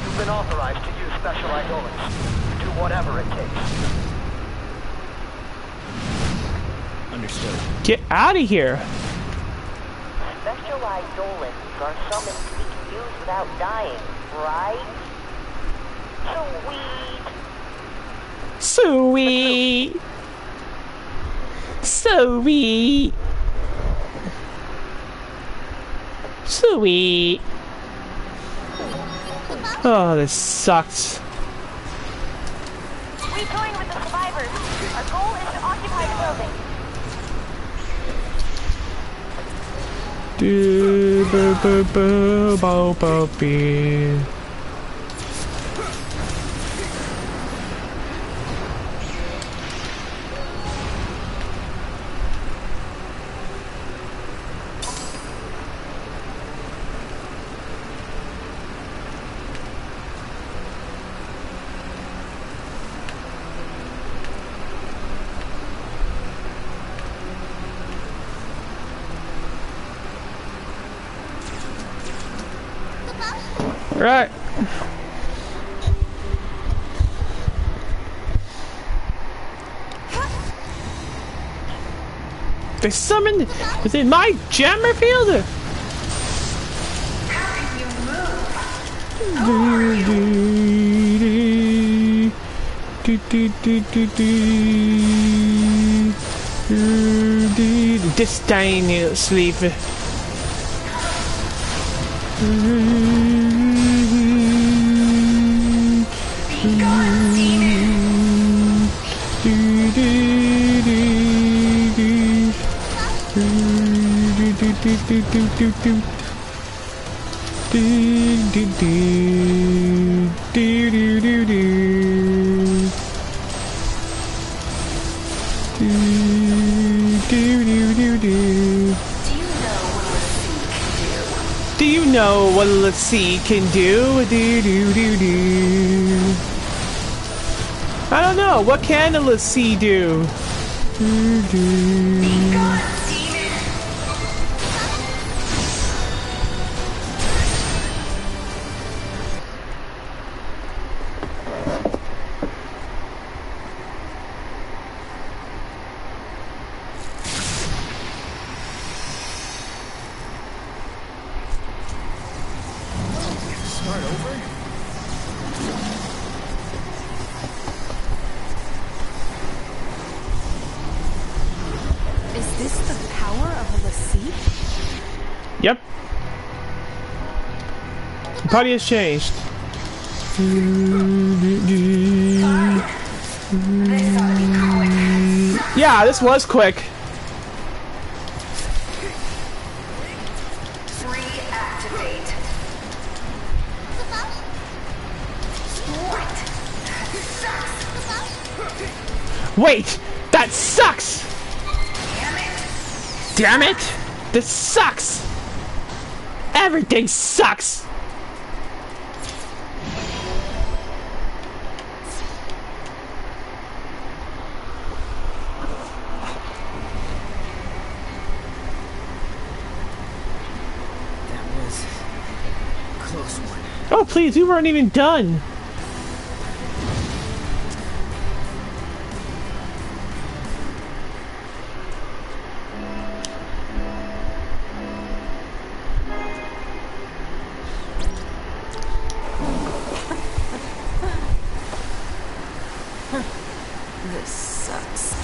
you've been authorized to use special Eidolons. Do whatever it takes. Understood. Get out of here. Special Eidolons are summons we can use without dying, right? Sweet. Sweet. Sweet. Oh, this sucks. We join with the survivors. Our goal is to occupy the building. Do boo boo boo bo bo bee. Right. They summoned within my jammer field. Disdain sleep. Do you know what Lassie can do? I don't know. What can a Lassie do? Start over? Is this the power of a Lassie? Yep. The party has changed. Yeah, this was quick. Reactivate. What? Sucks. Wait, that sucks. Damn it! This sucks. Everything sucks. close one. Oh, please, we weren't even done. This sucks.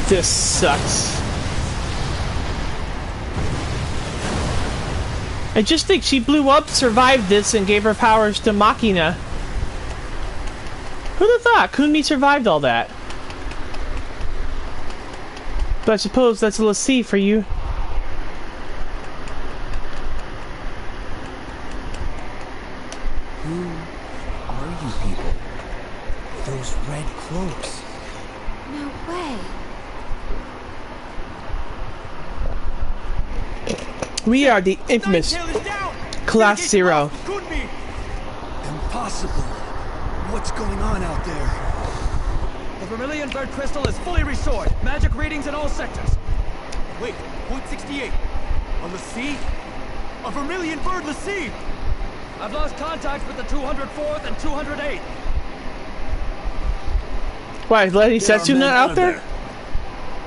This sucks. I just think she blew up, survived this, and gave her powers to Machina. Who'd have thought Kunmi survived all that? But I suppose that's a l'Cie for you. Who are you people? Those red cloaks. No way. We are the infamous Class Zero. Impossible. What's going on out there? The Vermilion Bird Crystal is fully restored. Magic readings in all sectors. Wait, point 68. A l'Cie? A Vermilion Bird l'Cie! I've lost contact with the 204th and 208th. Why, is Lady Setsu not out there?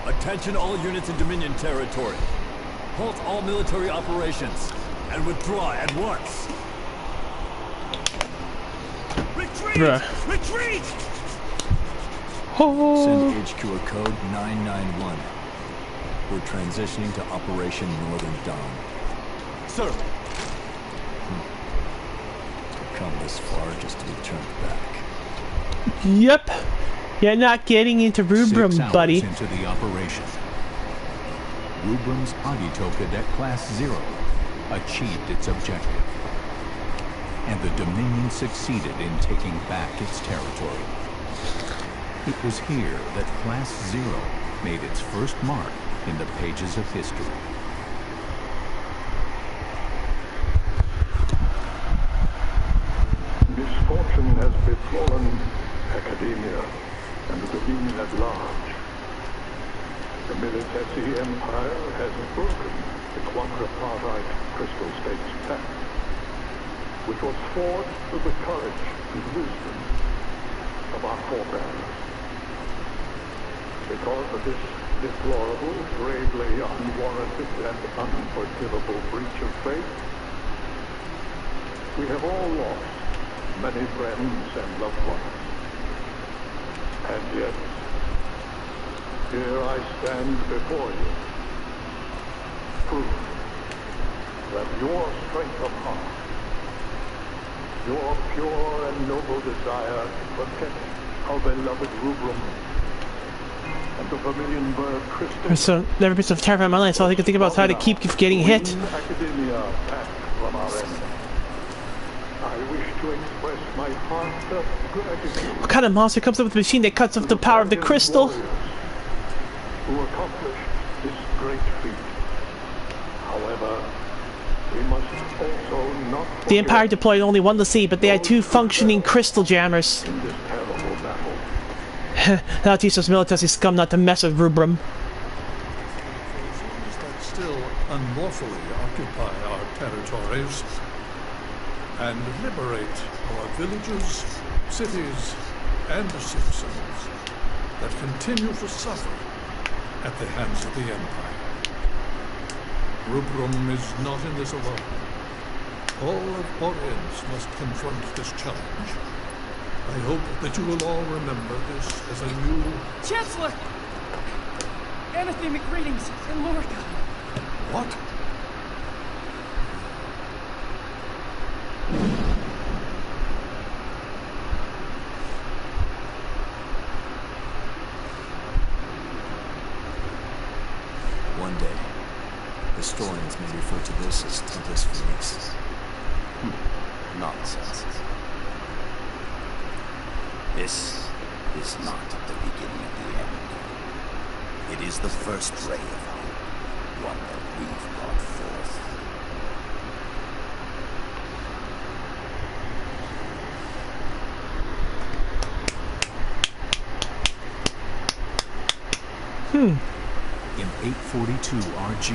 Attention all units in Dominion territory. Halt all military operations and withdraw at once. Retreat! Bruh. Retreat! Oh. Send HQ a code 991. We're transitioning to Operation Northern Dawn. Sir. Come this far just to be turned back. Yep. You're not getting into Rubrum, 6 hours buddy. into the operation, Rubrum's Agito Cadet Class 0 achieved its objective, and the Dominion succeeded in taking back its territory. It was here that Class 0 made its first mark in the pages of history. Misfortune has befallen academia and the Dominion at large. The Militesi Empire has broken the quadripartite Crystal States Pact, which was forged through the courage and wisdom of our forebears. Because of this deplorable, gravely unwarranted, and unforgivable breach of faith, we have all lost many friends and loved ones. And yet, here I stand before you, proof that your strength of heart, your pure and noble desire to protect our beloved Rubrum and the Vermilion Bird Crystal. So never been so terrified in my life. So all I can think about is how to keep getting hit. Academia back from our enemy. I wish to express my heartfelt gratitude. What kind of monster comes up with a machine that cuts off the power of the crystal? Who accomplished this great feat. However, we must also not forget The Empire deployed only one l'Cie, but they had 2 functioning crystal jammers. in this terrible battle. That'll teach those Militesi scum not to mess with Rubrum. That still unlawfully occupy our territories and liberate our villages, cities, and the citizens that continue to suffer at the hands of the Empire. Rubrum is not in this alone. All of Oriens must confront this challenge. I hope that you will all remember this as a new... Chancellor! Anathemic readings in Lorica. What? One day, historians may refer to this as Tempus Feliz. Nonsense. This is not the beginning of the end. It is the first ray of hope, one that we've brought forth. In 842 RG,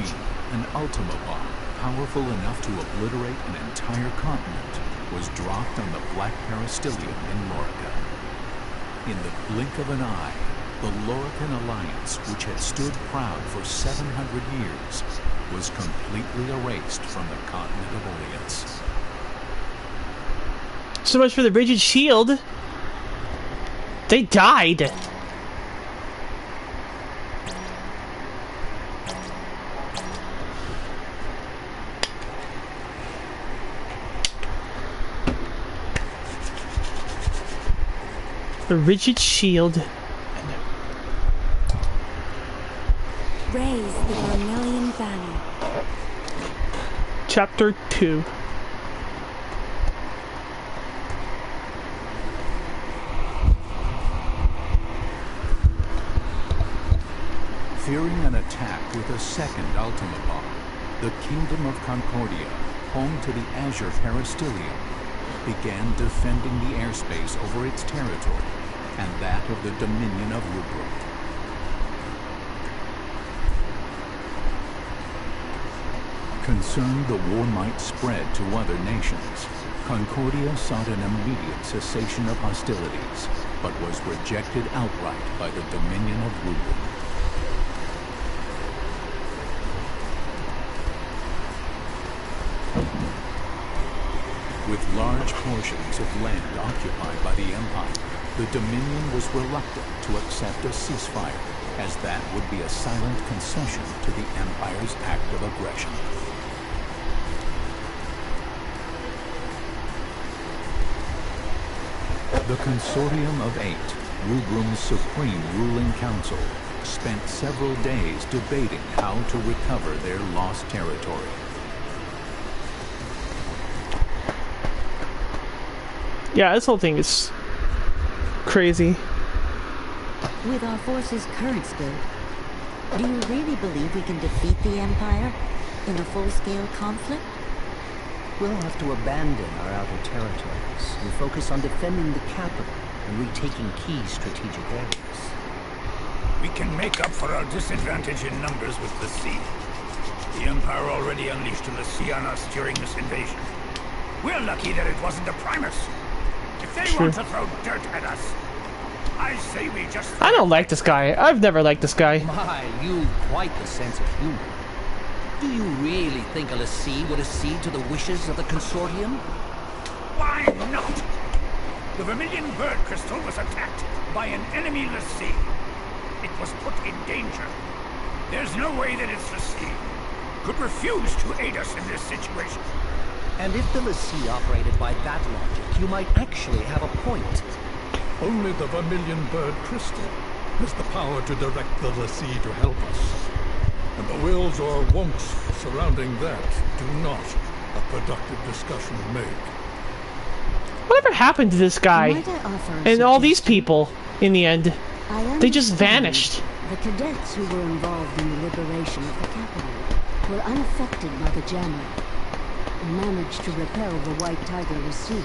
an Ultima bomb powerful enough to obliterate an entire continent was dropped on the Black Peristilium in Lorica. In the blink of an eye, the Lorican Alliance, which had stood proud for 700 years, was completely erased from the continent of Oleans. So much for the rigid shield. They died. The rigid shield. Raise the Vermilion banner. Chapter 2. Fearing an attack with a second Ultima bomb, the Kingdom of Concordia, home to the Azure Peristilium, began defending the airspace over its territory and that of the Dominion of Rubrum. Concerned the war might spread to other nations, Concordia sought an immediate cessation of hostilities, but was rejected outright by the Dominion of Rubrum. With large portions of land occupied by the Empire, the Dominion was reluctant to accept a ceasefire, as that would be a silent concession to the Empire's act of aggression. The Consortium of Eight, Rubrum's supreme ruling council, spent several days debating how to recover their lost territory. Yeah, this whole thing is crazy. With our forces' current state, do you really believe we can defeat the Empire in a full-scale conflict? We'll have to abandon our outer territories and focus on defending the capital and retaking key strategic areas. We can make up for our disadvantage in numbers with the sea. The Empire already unleashed the sea on us during this invasion. We're lucky that it wasn't the Primus. If they want to throw dirt at us, I say we just... I don't like this guy. I've never liked this guy. My, you've quite the sense of humor. Do you really think a l'Cie would accede to the wishes of the Consortium? Why not? The Vermilion Bird Crystal was attacked by an enemy l'Cie. It was put in danger. There's no way that its l'Cie could refuse to aid us in this situation. And if the l'Cie operated by that logic, you might actually have a point. Only the Vermilion Bird Crystal has the power to direct the l'Cie to help us. And the wills or won'ts surrounding that do not a productive discussion make. Whatever happened to this guy? And all these people, in the end, they just vanished. The cadets who were involved in the liberation of the capital were unaffected by the jammer and managed to repel the White Tiger l'Cie.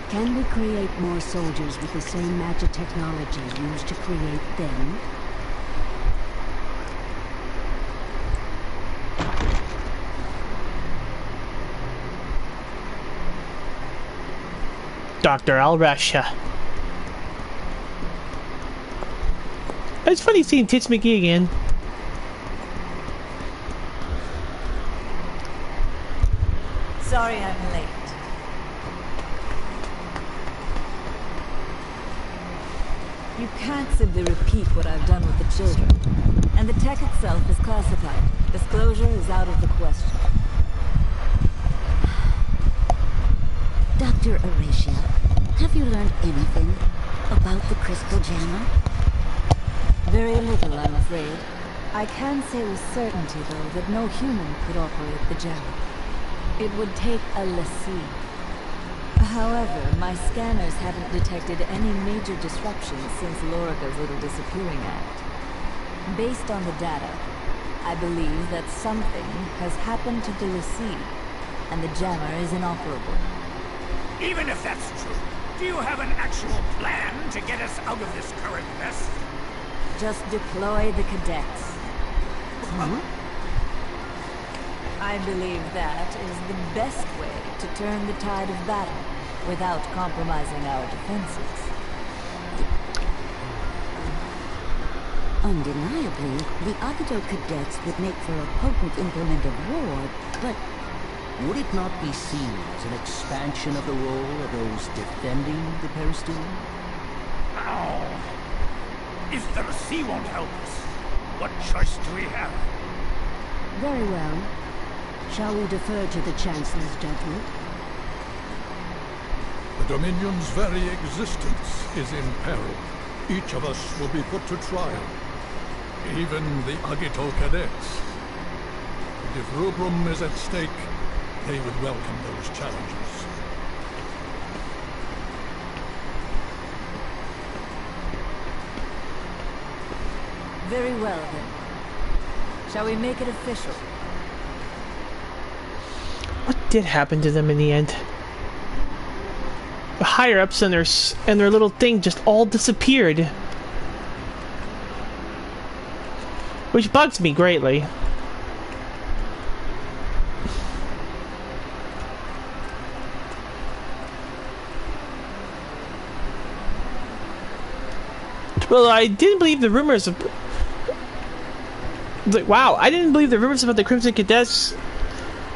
Can we create more soldiers with the same magic technology used to create them? Dr. Al-Rasha. It's funny seeing Tits McGee again. Sorry I'm late. You can't simply repeat what I've done with the children. And the tech itself is classified. Disclosure is out of the question. Dr. Aracia, have you learned anything about the Crystal Jammer? Very little, I'm afraid. I can say with certainty, though, that no human could operate the jammer. It would take a l'Cie. However, my scanners haven't detected any major disruptions since Lorica's Little Disappearing Act. Based on the data, I believe that something has happened to the l'Cie, and the jammer is inoperable. Even if that's true, do you have an actual plan to get us out of this current mess? Just deploy the cadets. I believe that is the best way to turn the tide of battle without compromising our defenses. Undeniably, the Agito cadets would make for a potent implement of war, but would it not be seen as an expansion of the role of those defending the peristyle? Oh. If the sea won't help us, what choice do we have? Very well. Shall we defer to the Chancellor's judgment? The Dominion's very existence is in peril. Each of us will be put to trial. Even the Agito cadets. And if Rubrum is at stake, they would welcome those challenges. Very well, then. Shall we make it official? What did happen to them in the end? The higher-ups and their little thing just all disappeared. Which bugs me greatly. Well, I didn't believe the rumors of... Wow, I didn't believe the rumors about the Crimson Cadets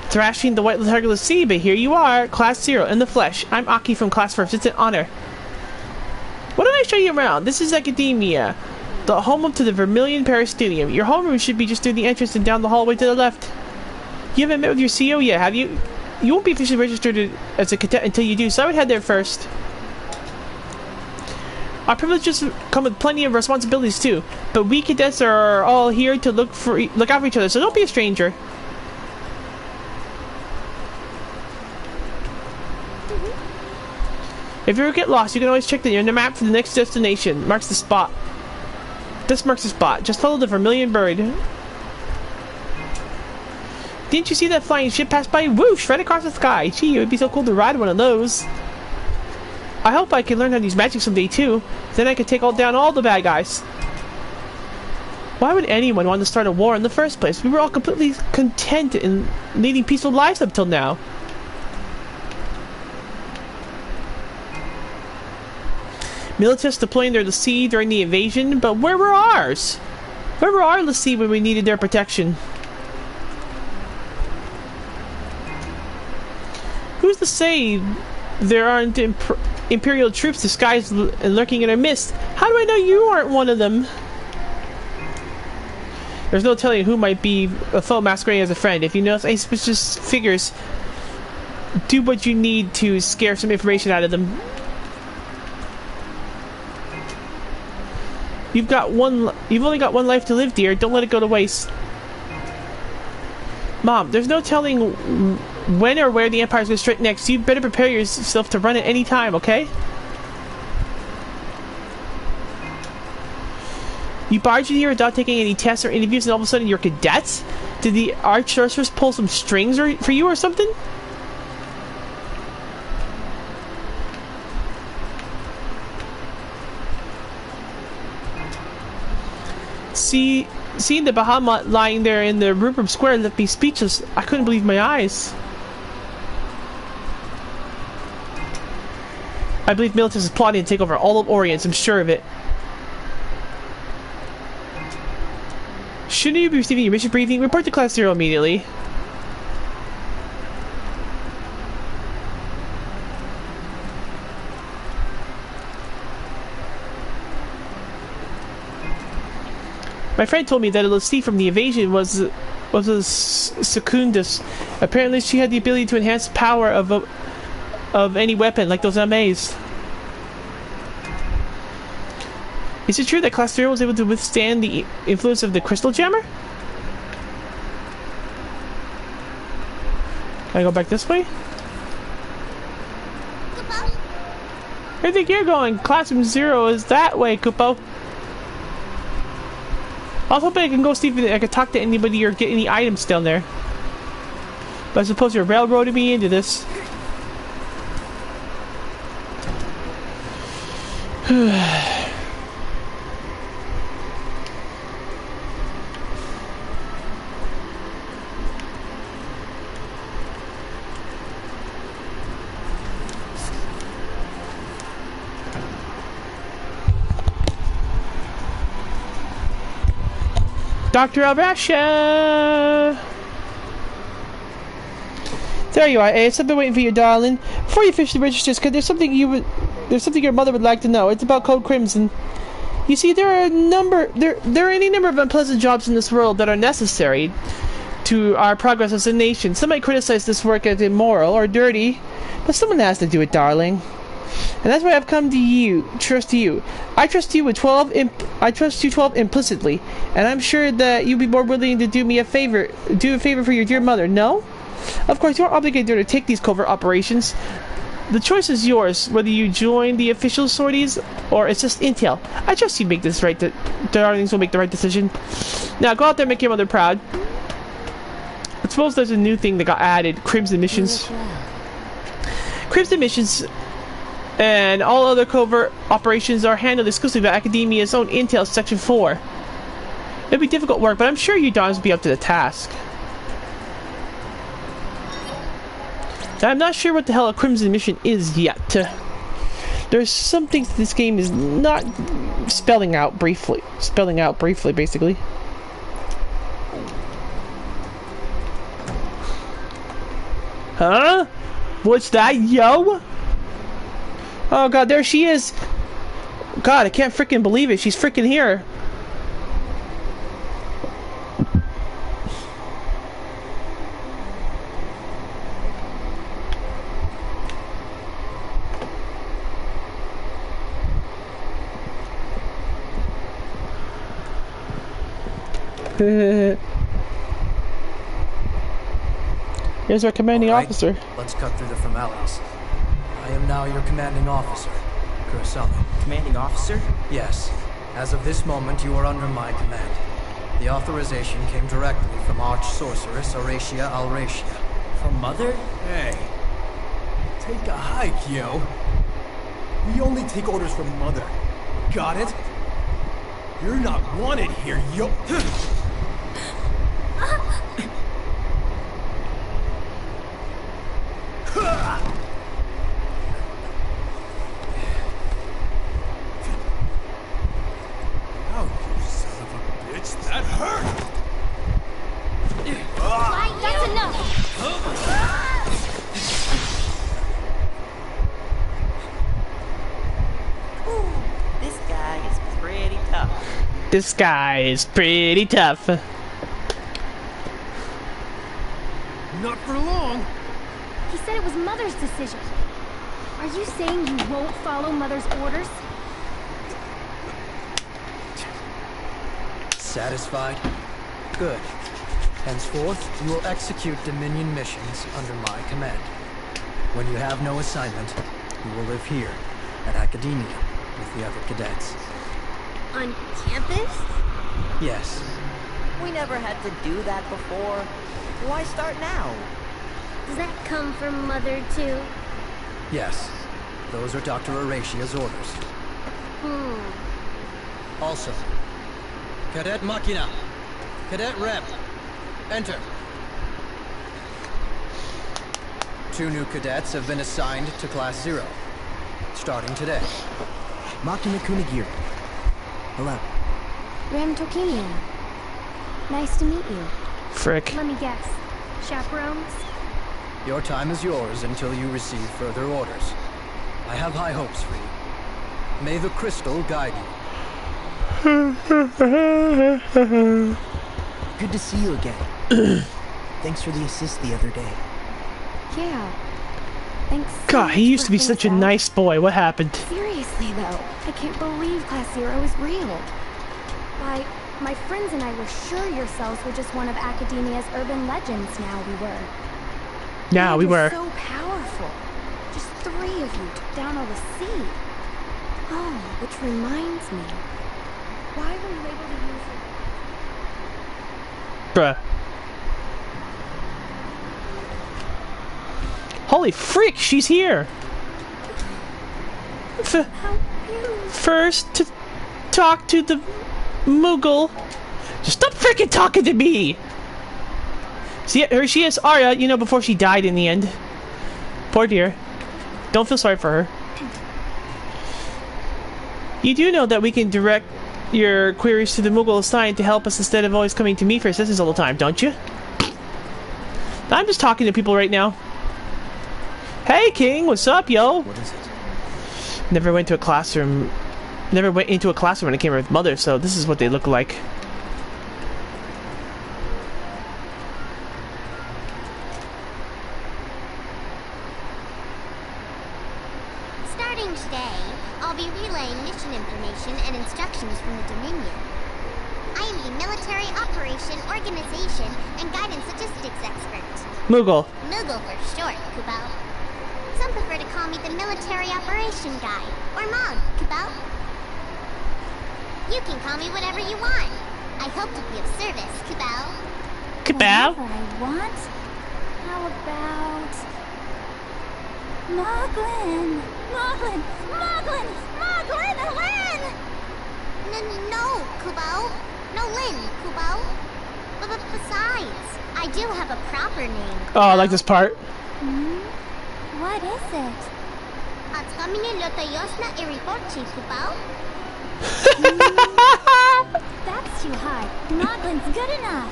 thrashing the White Tiger of the Sea, but here you are, Class 0, in the flesh. I'm Aki from Class 1st. It's an honor. Why don't I show you around? This is Academia, the home to the Vermilion Peristelium. Your homeroom should be just through the entrance and down the hallway to the left. You haven't met with your CEO yet, have you? You won't be officially registered as a cadet until you do, so I would head there first. Our privileges come with plenty of responsibilities too, but we cadets are all here to look out for each other, so don't be a stranger. If you ever get lost, you can always check the map for the next destination. Marks the spot. This marks the spot. Just follow the Vermilion bird. Didn't you see that flying ship pass by? Whoosh! Right across the sky. Gee, it would be so cool to ride one of those. I hope I can learn how to use magic someday too. Then I can take down all the bad guys. Why would anyone want to start a war in the first place? We were all completely content in leading peaceful lives up till now. Militants deploying their L'Cie during the invasion, but where were ours? Where were our L'Cie when we needed their protection? Who's to say there aren't Imperial troops disguised and lurking in our midst? How do I know you aren't one of them? There's no telling who might be a foe masquerading as a friend. If you notice any suspicious figures, do what you need to scare some information out of them. You've only got one life to live, dear. Don't let it go to waste. Mom, there's no telling when or where the Empire's going to strike next. You better prepare yourself to run at any time, okay? You barged in here without taking any tests or interviews, and all of a sudden you're cadets? Did the Arch Sorceress pull some strings for you or something? Seeing the Bahamut lying there in the Rubrum Square left me speechless. I couldn't believe my eyes. I believe Militus is plotting to take over all of Orient, I'm sure of it. Shouldn't you be receiving your mission briefing? Report to Class 0 immediately. My friend told me that a L'Cie from the invasion was a Secundus. Apparently she had the ability to enhance the power of any weapon, like those MAs. Is it true that Class 0 was able to withstand the influence of the Crystal Jammer? Can I go back this way? Where do you think you're going? Classroom 0 is that way, Kupo. I was hoping I can go see if I could talk to anybody or get any items down there. But I suppose you're railroading me into this. Dr. Albrasha! There you are, Ace. I've been waiting for you, darling. Before you officially register, because there's something your mother would like to know. It's about Code Crimson. You see, there are any number of unpleasant jobs in this world that are necessary to our progress as a nation. Some might criticize this work as immoral or dirty, but someone has to do it, darling. And that's why I've come to you, trust you. I trust you with 12 implicitly, and I'm sure that you'd be more willing to do a favor for your dear mother, no? Of course, you aren't obligated to take these covert operations. The choice is yours, whether you join the official sorties or it's just intel. I trust you make this right. Darlings will make the right decision. Now, go out there and make your mother proud. I suppose there's a new thing that got added: Crimson missions. Crimson missions and all other covert operations are handled exclusively by Academia's own Intel Section 4. It'll be difficult work, but I'm sure you darlings will be up to the task. I'm not sure what the hell a Crimson mission is yet. There's some things this game is not spelling out briefly, basically. Huh? What's that, yo? Oh god, there she is. God, I can't freaking believe it. She's freaking here. Here's our commanding officer. Let's cut through the formalities. I am now your commanding officer, Kurosama. Commanding officer? Yes. As of this moment, you are under my command. The authorization came directly from Arch-Sorceress Aracia Alracia. From Mother? Hey. Take a hike, yo. We only take orders from Mother. Got it? You're not wanted here, yo. Oh, you son of a bitch, that hurt! That's enough! This guy is pretty tough. This guy is pretty tough. Not for long. He said it was Mother's decision. Are you saying you won't follow Mother's orders? Satisfied? Good. Henceforth, you will execute Dominion missions under my command. When you have no assignment, you will live here, at Academia, with the other cadets. On campus? Yes. We never had to do that before. Why start now? Does that come from Mother, too? Yes. Those are Dr. Aracia's orders. Also, Cadet Machina, Cadet Rep, enter. 2 new cadets have been assigned to Class 0, starting today. Machina Kunigiri. Hello. Ram Tokimian. Nice to meet you. Frick. Let me guess. Chaperones? Your time is yours until you receive further orders. I have high hopes for you. May the crystal guide you. Good to see you again. Thanks for the assist the other day. Yeah. Thanks. God, he used to be such a nice boy. What happened? Seriously, though, I can't believe Class 0 is real. Why, my friends and I were sure yourselves were just one of Academia's urban legends. Now we were. Yeah, we were. So powerful. Just 3 of you took down all the sea. Oh, which reminds me. Why were you able to use it? Bruh. Holy freak, she's here! First, to talk to the Moogle. Just stop freaking talking to me! See, here she is, Arya, you know, before she died in the end. Poor dear. Don't feel sorry for her. You do know that we can direct your queries to the Moogle assigned to help us instead of always coming to me for assistance all the time, don't you? I'm just talking to people right now. Hey, King, what's up, yo? What is it? Never went to a classroom. Never went into a classroom when I came with Mother, so this is what they look like. Starting today, I'll be relaying mission information and instructions from the Dominion. I am the Military Operation Organization and Guidance Logistics Expert. Moogle. Moogle for short, Kupo. Some prefer to call me the Military Operation Guy, or Mog, Kupo. You can call me whatever you want. I hope to be of service, Kupo. Kupo? Whatever I want? How about... Moglin! Moglin! Moglin! Moglin! Lin! No, Kupo. No Lin, Kupo. But besides, I do have a proper name. Oh, I like this part. What is it? Atskamine Lotayosna Iriporchi, Kupo. That's too hard. Moglin's good enough.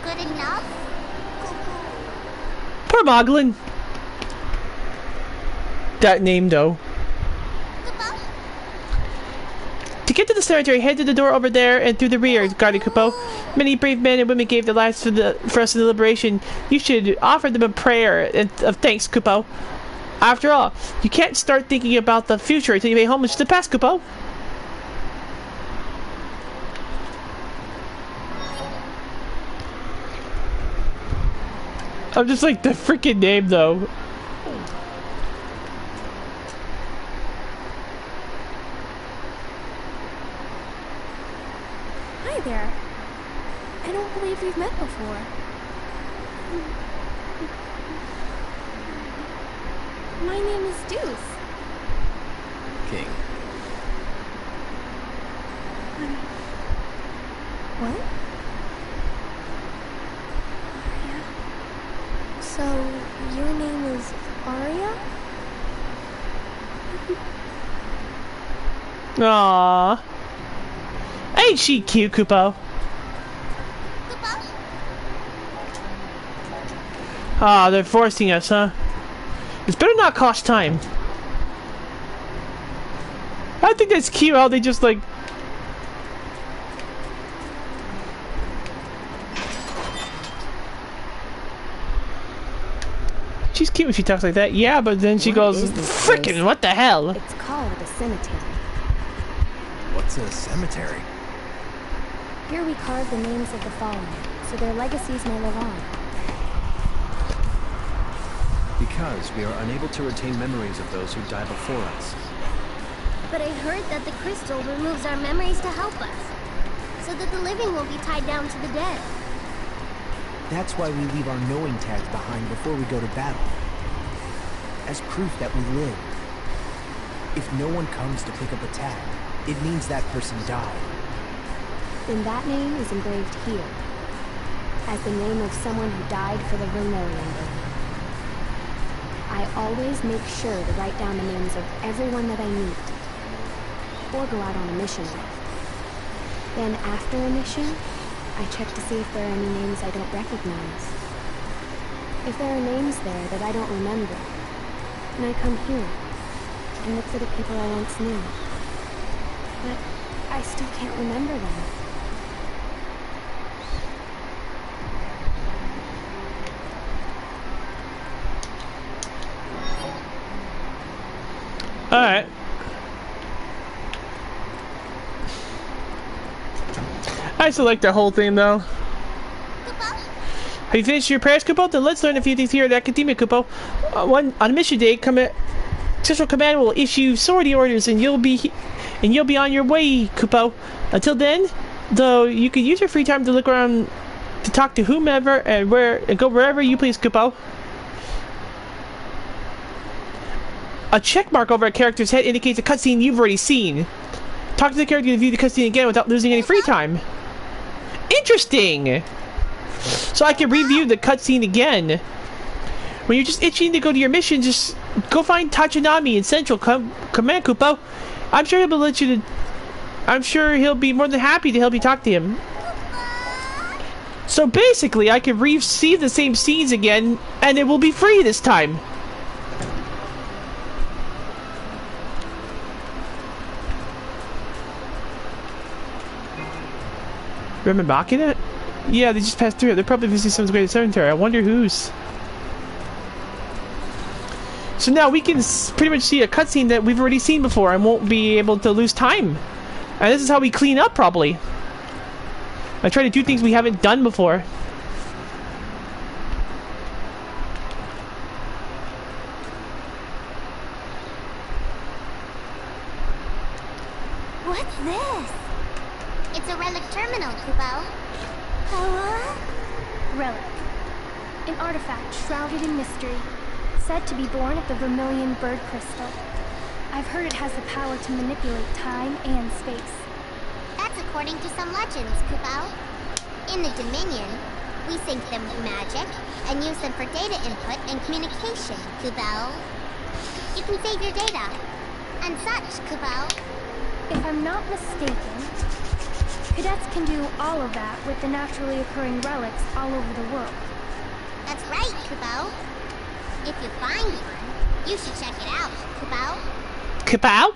Good enough? Poor Moglin. That name, though. To get to the cemetery, head to the door over there and through the rear, Guardian Kupo. Many brave men and women gave their lives for us in the liberation. You should offer them a prayer of thanks, Kupo. After all, you can't start thinking about the future until you pay homage to the past, Kupo. I'm just like the freaking name, though. Hi there. I don't believe we've met before. My name is Deuce. King. What? Arya? So, your name is Arya? Aww. Ain't she cute, Kupo? Ah, they're forcing us, huh? This better not cost time. I think that's cute how they just like... She's cute when she talks like that, yeah, but then she goes, frickin' what the hell? It's called a cemetery. What's a cemetery? Here we carve the names of the fallen, so their legacies may live on. Because we are unable to retain memories of those who died before us. But I heard that the crystal removes our memories to help us, so that the living will be tied down to the dead. That's why we leave our knowing tags behind before we go to battle. As proof that we live. If no one comes to pick up a tag, it means that person died. Then that name is engraved here, as the name of someone who died for the Vermilion. I always make sure to write down the names of everyone that I meet, or go out on a mission with. Then after a mission, I check to see if there are any names I don't recognize. If there are names there that I don't remember, then I come here and look for the people I once knew. But I still can't remember them. Alright. I still like that whole thing, though. Have you finished your prayers, Kupo? Then let's learn a few things here at Academia, Kupo. On mission day, Central Command will issue sortie orders, and you'll be on your way, Kupo. Until then, though, you can use your free time to look around, to talk to whomever, and go wherever you please, Kupo. A check mark over a character's head indicates a cutscene you've already seen. Talk to the character to view the cutscene again without losing any free time. Interesting! So I can review the cutscene again. When you're just itching to go to your mission, just go find Tachinami in Central Command, Kupo. I'm sure he'll let you I'm sure he'll be more than happy to help you talk to him. So basically, I can re-see the same scenes again, and it will be free this time. Remember Machina? Yeah, they just passed through it. They're probably visiting someone's great cemetery. I wonder whose. So now we can pretty much see a cutscene that we've already seen before and won't be able to lose time. And this is how we clean up, probably. I try to do things we haven't done before. What's this? It's a relic terminal, Kupo. Relic. An artifact shrouded in mystery. Said to be born of the Vermilion Bird Crystal. I've heard it has the power to manipulate time and space. That's according to some legends, Kupo. In the Dominion, we sync them with magic and use them for data input and communication, Kupo. You can save your data. And such, Kupo. If I'm not mistaken, cadets can do all of that with the naturally occurring relics all over the world. That's right, Kupo. If you find one, you should check it out, Kupo. Kupo?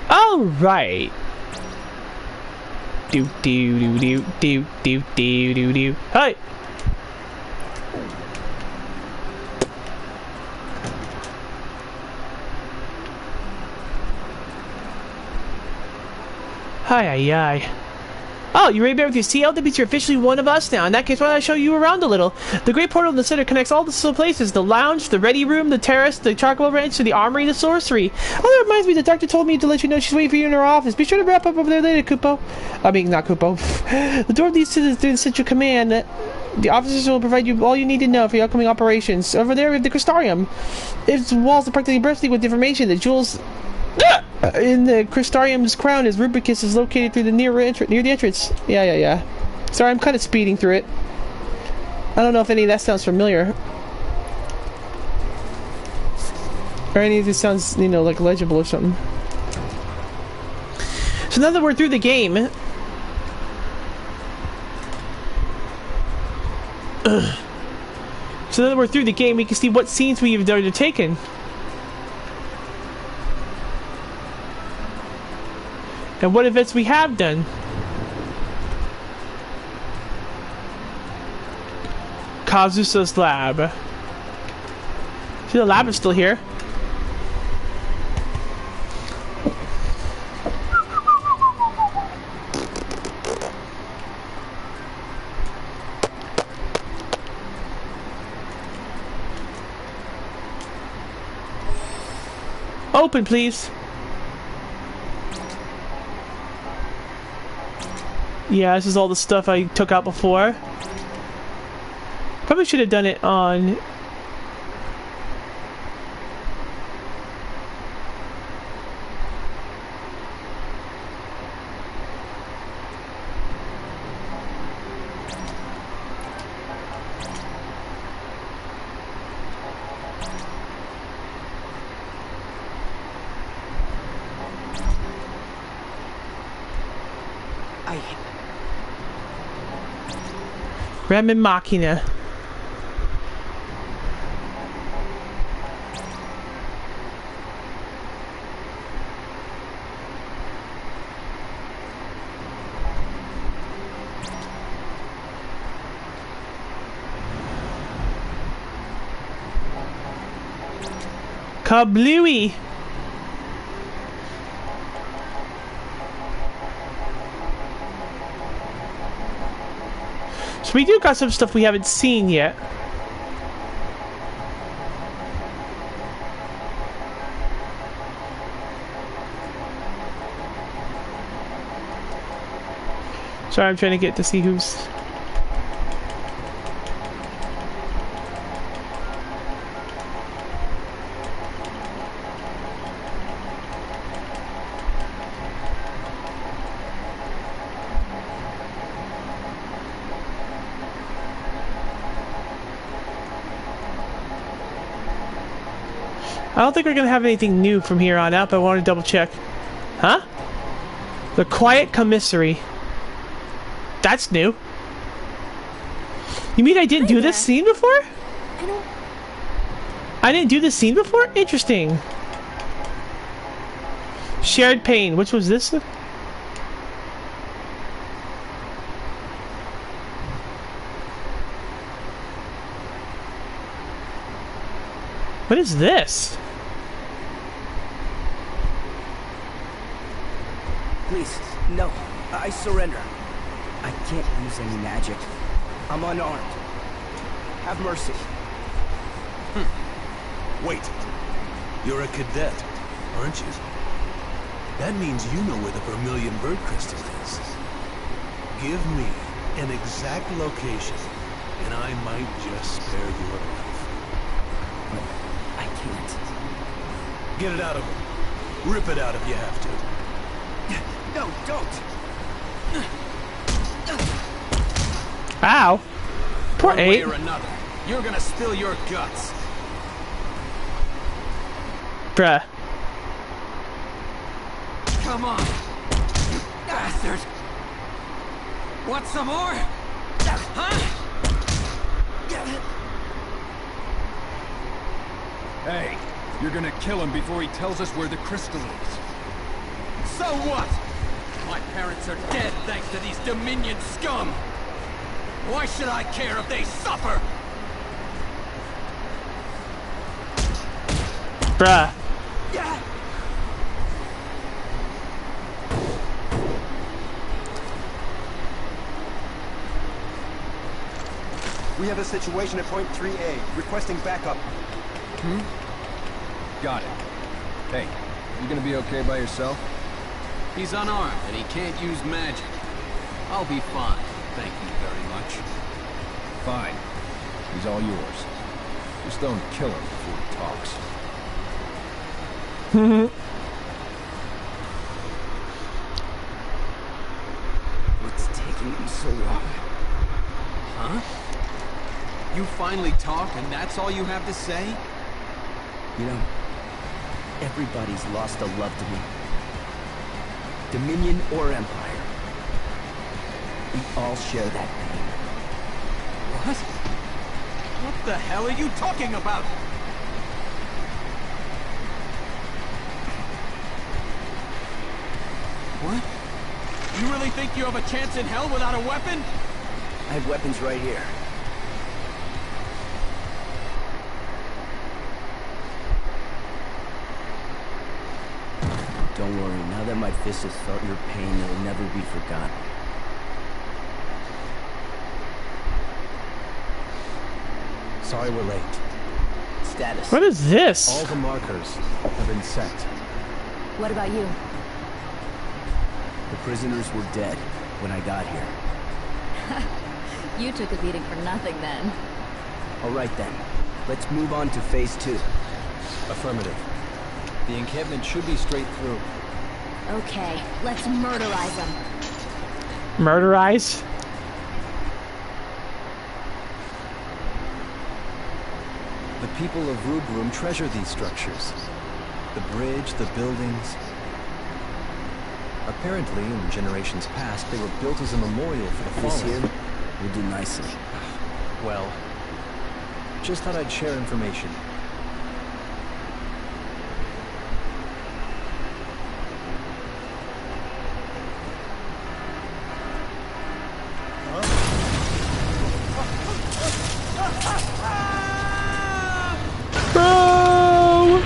All right. Do do do do do do do do do. Hey. Hi. Oh, you ready to bear with your CL? That means you're officially one of us now. In that case, why don't I show you around a little? The great portal in the center connects all the places. The lounge, the ready room, the terrace, the charcoal ranch, to the armory, the sorcery. Oh, that reminds me, the doctor told me to let you know she's waiting for you in her office. Be sure to wrap up over there later, Kupo. I mean, not Kupo. The door leads to the central command. The officers will provide you all you need to know for your upcoming operations. Over there we have the Crystarium. Its walls are practically bursting with information. The jewels in the Crystarium's crown is Rubricus is located through the near the entrance. Yeah. Sorry, I'm kind of speeding through it. I don't know if any of that sounds familiar. Or any of this sounds, you know, like legible or something. So now that we're through the game... So now that we're through the game, we can see what scenes we've undertaken. And what events we have done. Kazusa's lab. See, the lab is still here. Open, please. Yeah, this is all the stuff I took out before. Probably should have done it on... Ramen Machina. Kablooey. So we do got some stuff we haven't seen yet. Sorry, I'm trying to get to see who's... I don't think we're gonna have anything new from here on out, but I want to double check. Huh? The Quiet Commissary. That's new. You mean I didn't do this scene before? I didn't do this scene before? Interesting. Shared Pain. Which was this? What is this? Please, no. I surrender. I can't use any magic. I'm unarmed. Have mercy. Wait. You're a cadet, aren't you? That means you know where the Vermilion Bird Crystal is. Give me an exact location, and I might just spare your life. But I can't. Get it out of him. Rip it out if you have to. No, don't! Ow! Poor One way 8. or another, you're gonna spill your guts. Bruh. Come on, you bastard! Want some more? Huh? Hey, you're gonna kill him before he tells us where the crystal is. So what? My parents are dead thanks to these Dominion scum! Why should I care if they suffer? Bruh. We have a situation at point 3A, requesting backup. Got it. Hey, you gonna be okay by yourself? He's unarmed and he can't use magic. I'll be fine, thank you very much. Fine. He's all yours. Just don't kill him before he talks. What's taking him so long? Huh? You finally talk and that's all you have to say? You know, everybody's lost a love to me. Dominion or Empire. We all share that pain. What? What the hell are you talking about? What? You really think you have a chance in hell without a weapon? I have weapons right here. Don't worry, now that my fist has felt your pain, it'll never be forgotten. Sorry we're late. Status. What is this? All the markers have been set. What about you? The prisoners were dead when I got here. You took a beating for nothing then. All right then, let's move on to phase 2. Affirmative. The encampment should be straight through. Okay, let's murderize them. Murderize? The people of Rubrum treasure these structures. The bridge, the buildings. Apparently, in generations past, they were built as a memorial for the This fallen. here will do nicely. Well, just thought I'd share information. Bro!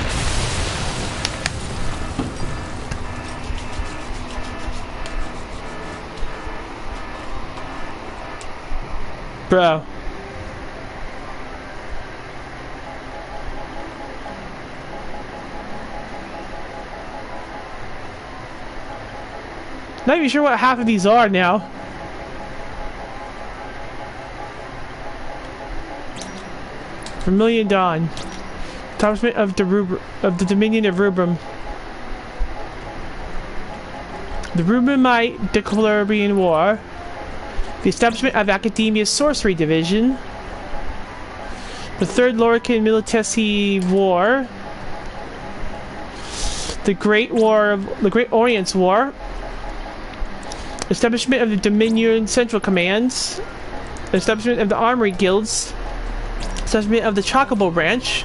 Bro. Not even sure what half of these are now. Vermilion Dawn. Establishment of the Dominion of Rubrum. The Rubrumite Declarabian War. The establishment of Academia's Sorcery Division. The Third Lorican Militesi War. The Great Orient's War. Establishment of the Dominion Central Commands. Establishment of the Armory Guilds. Establishment of the Chocobo Branch.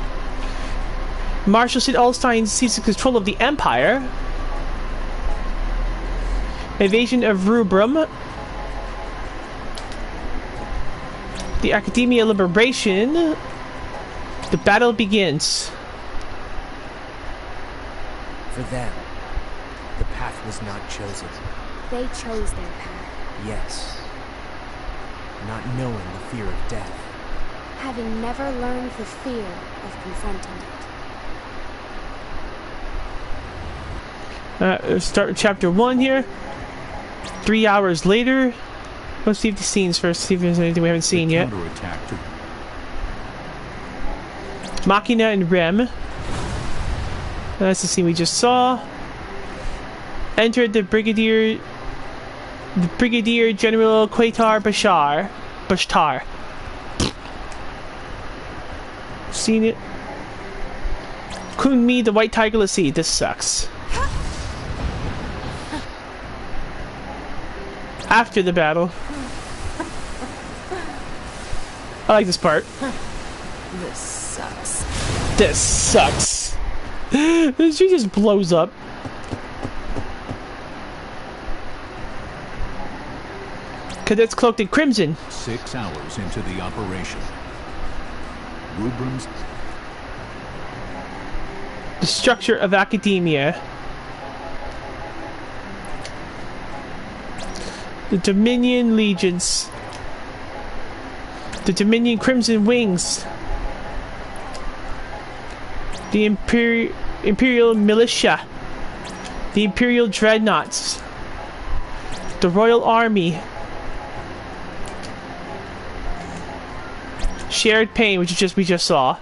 Marshal Sid Alstein seizes control of the Empire. Invasion of Rubrum. The Academia Liberation. The battle begins. For them, the path was not chosen. They chose their path. Yes. Not knowing the fear of death. Having never learned the fear of confronting it. Start with chapter 1 here. 3 hours later. Let's see the scenes first, see if there's anything we haven't seen yet. Machina and Rem. That's the scene we just saw. Entered the Brigadier General Quaitar Bashtar. Seen it. Kunmi, the White Tiger. Let's see. This sucks. After the battle. I like this part. This sucks. This sucks. She just blows up. Cadets cloaked in crimson. 6 hours into the operation. Rubrum's... The structure of academia. The Dominion Legions. The Dominion Crimson Wings. The Imperial Militia. The Imperial Dreadnoughts. The Royal Army. Shared Pain, which is we just saw.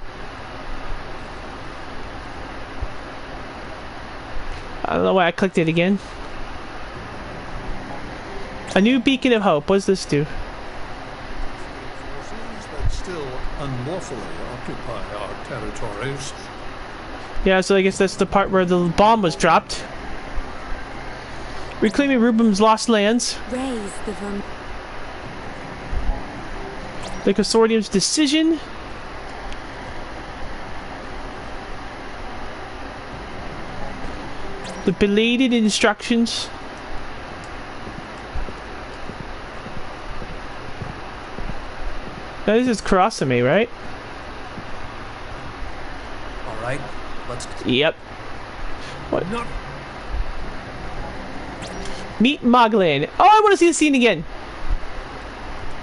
I don't know why I clicked it again. A new beacon of hope. What does this do? Forces that still unlawfully occupy our territories. Yeah, so I guess that's the part where the bomb was dropped. Reclaiming Rubrum's lost lands. Raise the Consortium's decision. The belated instructions. Now, this is Kurasame, right? Alright, let's... Yep. What? Meet Moglin. Oh, I want to see the scene again.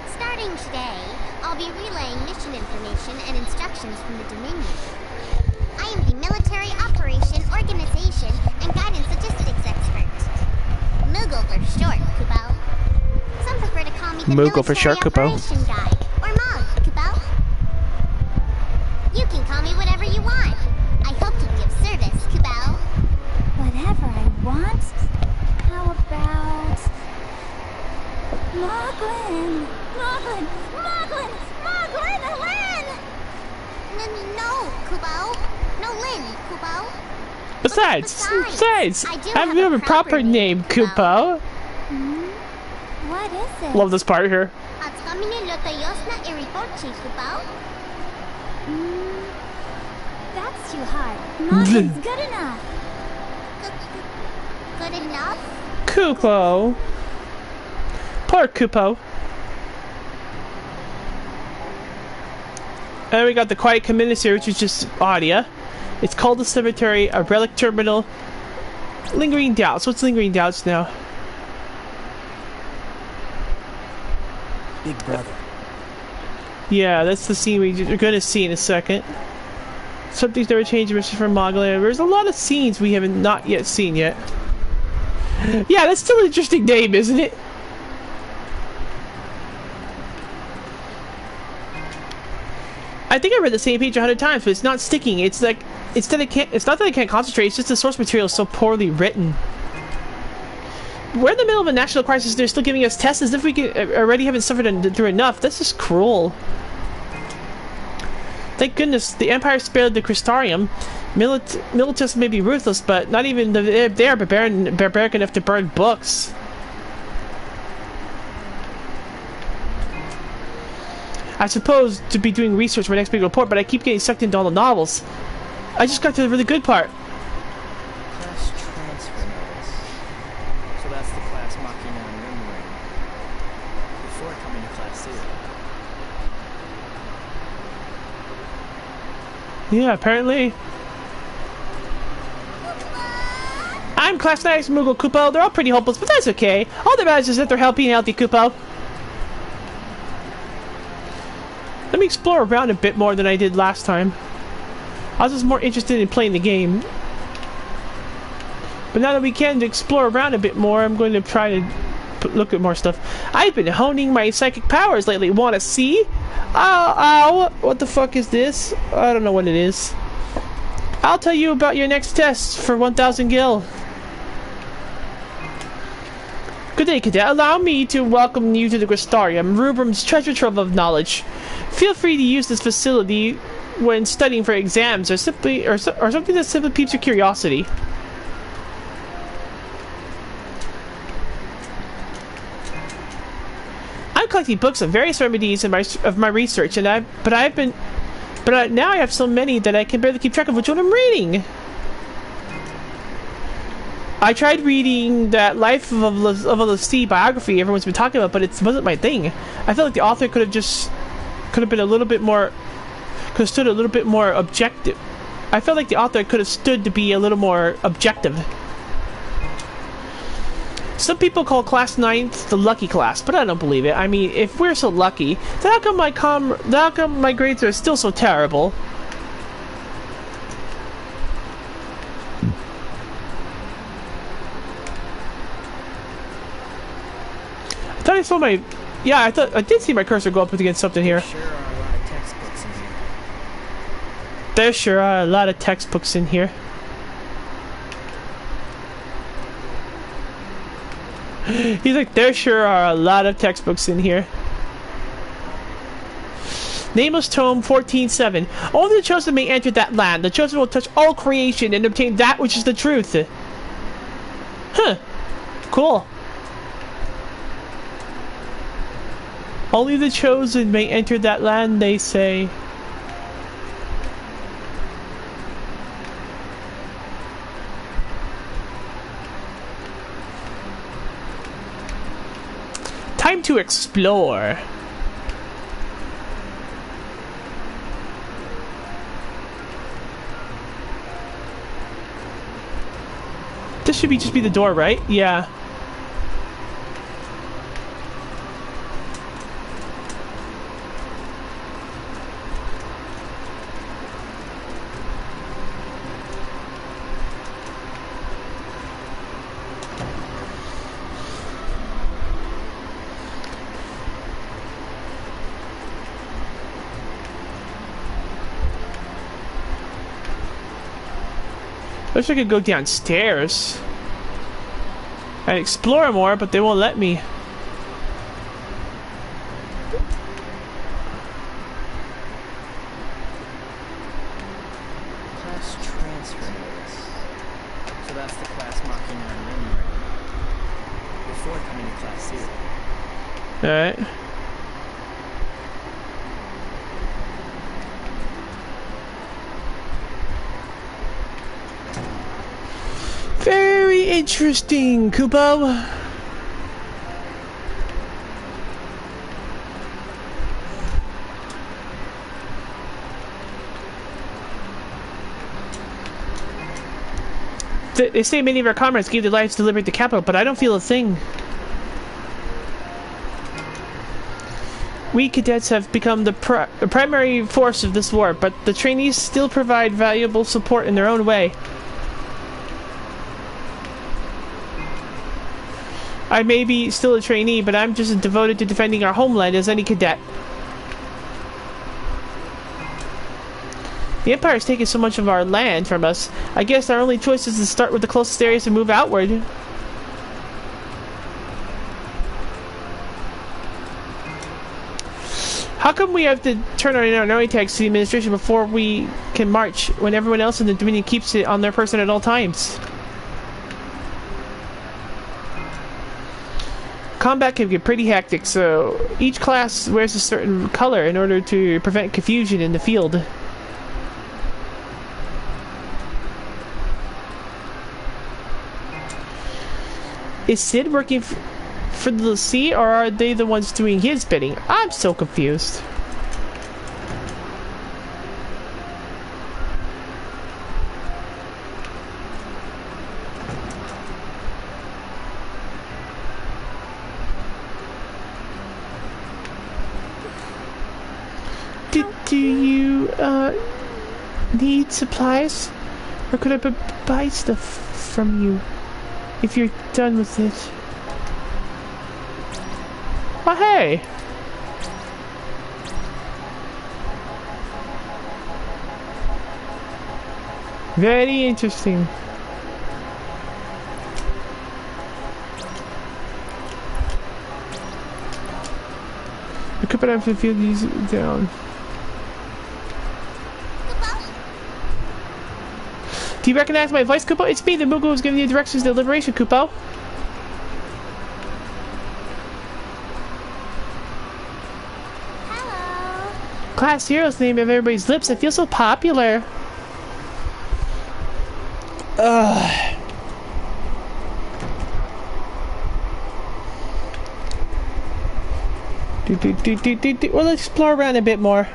Starting today, I'll be relaying mission information and instructions from the Dominion. I am the Military Operation Organization and Guidance Logistics Expert. Moogle for short, Kupo. Some prefer to call me the Moogle for short, Kupo. Operation Guide, or Mog, Kupo. You can call me whatever you want. I hope to be of service, Kupo. Whatever I want? How about... Moglin! Moglin! Moglin! Moglin! Lin! No, Kupo. No Lin, Kupo. Besides, I have a proper name, Kupo. What is it? Love this part here. That's too hard. Moglin's good enough. Good enough? Kupo. Poor Kupo. And we got the Quiet Communister, which is just Audia. It's called the Cemetery, a relic terminal. Lingering Doubts. What's Lingering Doubts now? Big Brother. Yeah, that's the scene we're gonna see in a second. Something's never changed, Mr. from Moglin. There's a lot of scenes we haven't not yet seen yet. Yeah, that's still an interesting name, isn't it? I think I read the same page 100 times, but it's not sticking. It's like it's not that I can't concentrate. It's just the source material is so poorly written. We're in the middle of a national crisis. They're still giving us tests as if we already haven't suffered through enough. That's just cruel. Thank goodness the Empire spared the Crystarium. Militus may be ruthless, but not even they are barbaric enough to burn books. I suppose to be doing research for my next big report, but I keep getting sucked into all the novels. I just got to the really good part. Class transfer notice. So that's the class Machina and Rimring. Before coming to Class Zero. Yeah, apparently. I'm Class 9 Moogle Kupo. They're all pretty hopeless, but that's okay. All that matters is that they're healthy and healthy, Kupo. Let me explore around a bit more than I did last time. I was just more interested in playing the game. But now that we can explore around a bit more, I'm going to try to look at more stuff. I've been honing my psychic powers lately. Want to see? Ow, what the fuck is this? I don't know what it is. I'll tell you about your next test for 1000 gil. Good day, Cadet. Allow me to welcome you to the Crystarium, Rubrum's treasure trove of knowledge. Feel free to use this facility when studying for exams or something that simply piques your curiosity. I'm collecting books on various remedies of my research, and now I have so many that I can barely keep track of which one I'm reading. I tried reading that Life of a l'Cie biography everyone's been talking about, but it wasn't my thing. I felt like the author could have been a little bit more, could have stood a little bit more objective. I felt like the author could have stood to be a little more objective. Some people call Class 9th the lucky class, but I don't believe it. I mean, if we're so lucky, then how come my grades are still so terrible? I thought I saw my... Yeah, I did see my cursor go up against something here. There sure are a lot of textbooks in here. He's like, there sure are a lot of textbooks in here. Nameless Tome 14:7. Only the chosen may enter that land. The chosen will touch all creation and obtain that which is the truth. Huh. Cool. Only the chosen may enter that land, they say. Time to explore. This should just be the door, right? Yeah. I wish I could go downstairs and explore more, but they won't let me. Class transfer notice. So that's the class Machina and Rimring. Before coming to Class Zero. Alright. Very interesting, Kupo. They say many of our comrades gave their lives to liberate the capital, but I don't feel a thing. We cadets have become the primary force of this war, but the trainees still provide valuable support in their own way. I may be still a trainee, but I'm just as devoted to defending our homeland as any cadet. The Empire's taken so much of our land from us. I guess our only choice is to start with the closest areas and move outward. How come we have to turn our knowing tags to the administration before we can march when everyone else in the Dominion keeps it on their person at all times? Combat can get pretty hectic, so each class wears a certain color in order to prevent confusion in the field. Is Sid working for the l'Cie, or are they the ones doing his bidding? I'm so confused. Do you need supplies? Or could I buy stuff from you if you're done with it? Oh, hey! Very interesting. I could have to feel these down. Do you recognize my voice, Kupo? It's me, the Moogle who's giving you directions to Liberation, Kupo. Hello. Class Hero's name of everybody's lips. I feel so popular. Ugh. Well, let's explore around a bit more.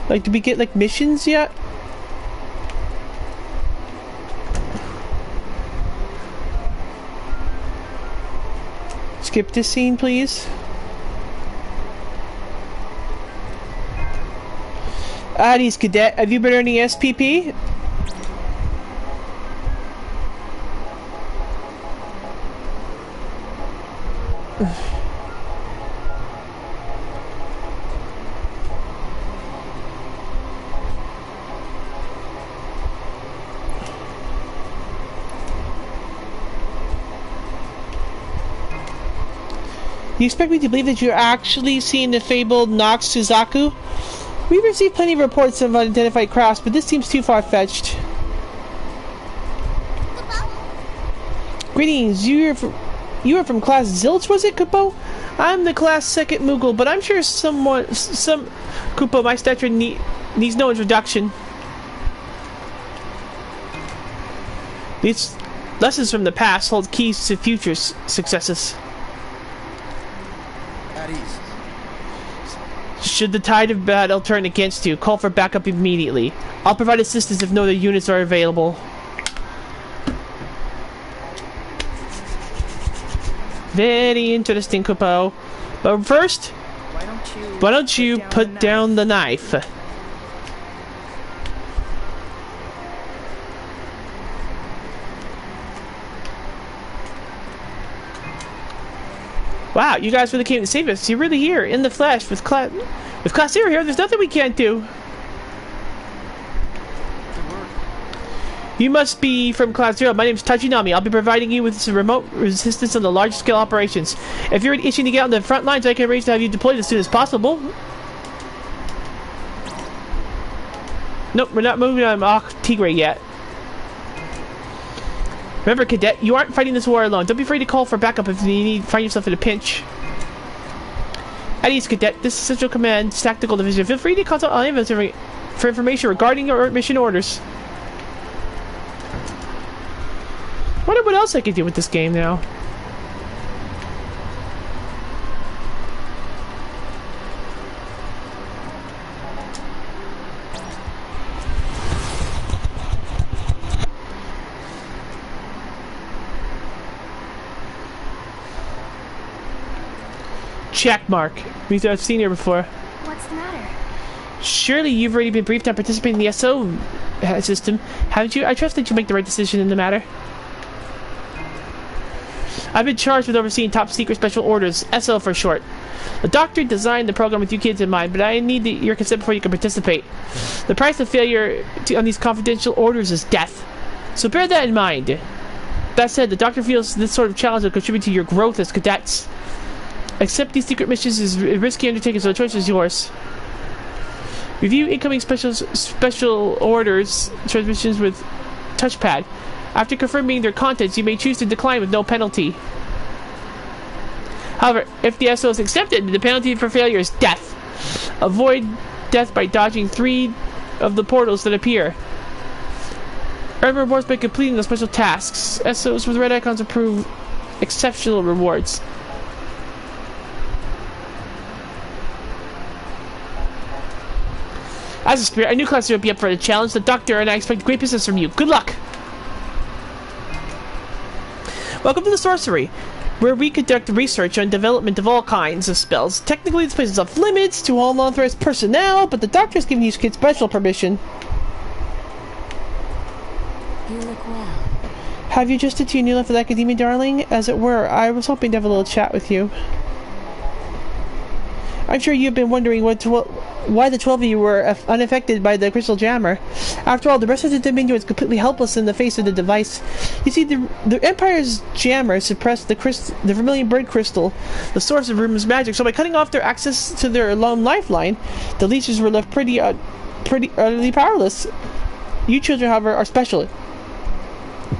Like, did we get, like, missions yet? Skip this scene, please. Addis Cadet, have you been earning SPP? You expect me to believe that you're actually seeing the fabled Nox Suzaku? We've received plenty of reports of unidentified crafts, but this seems too far-fetched. Greetings, you are from class Zilch, was it, Kupo? I'm the class second Moogle, but I'm sure Kupo, my stature needs no introduction. These lessons from the past hold keys to future successes. Should the tide of battle turn against you, call for backup immediately. I'll provide assistance if no other units are available. Very interesting, Kupo. But first, why don't you put down the knife? Wow, you guys really came to save us. You're really here, in the flesh, with Class Zero here. There's nothing we can't do. You must be from Class Zero. My name's Tachinami. I'll be providing you with some remote resistance on the large-scale operations. If you're itching to get on the front lines, I can arrange to have you deployed as soon as possible. Nope, we're not moving on Mach Tigre yet. Remember, Cadet, you aren't fighting this war alone. Don't be afraid to call for backup if you find yourself in a pinch. At ease, Cadet. This is Central Command's Tactical Division. Feel free to consult all of us for information regarding your mission orders. Wonder what else I could do with this game now. Check mark. I've seen her before. What's the matter? Surely you've already been briefed on participating in the SO system, haven't you? I trust that you make the right decision in the matter. I've been charged with overseeing top secret special orders, SO for short. The doctor designed the program with you kids in mind, but I need your consent before you can participate. The price of failure on these confidential orders is death. So bear that in mind. That said, the Doctor feels this sort of challenge will contribute to your growth as cadets. Accept these secret missions is a risky undertaking, so the choice is yours. Review incoming special orders transmissions with touchpad. After confirming their contents, you may choose to decline with no penalty. However, if the SO is accepted, the penalty for failure is death. Avoid death by dodging 3 of the portals that appear. Earn rewards by completing the special tasks. SOs with red icons approve exceptional rewards. As a spirit, I knew class would be up for the challenge. The Doctor and I expect great business from you. Good luck! Welcome to the Sorcery, where we conduct research on development of all kinds of spells. Technically, this place is off limits to all unauthorized personnel, but the Doctor's giving you kids special permission. You look well. Have you just a new left with Academia, darling? As it were, I was hoping to have a little chat with you. I'm sure you've been wondering why the 12 of you were unaffected by the Crystal Jammer. After all, the rest of the Dominion was completely helpless in the face of the device. You see, the Empire's Jammer suppressed the Vermilion Bird Crystal, the source of Rubram's magic, so by cutting off their access to their lone lifeline, the leeches were left pretty utterly powerless. You children, however, are special.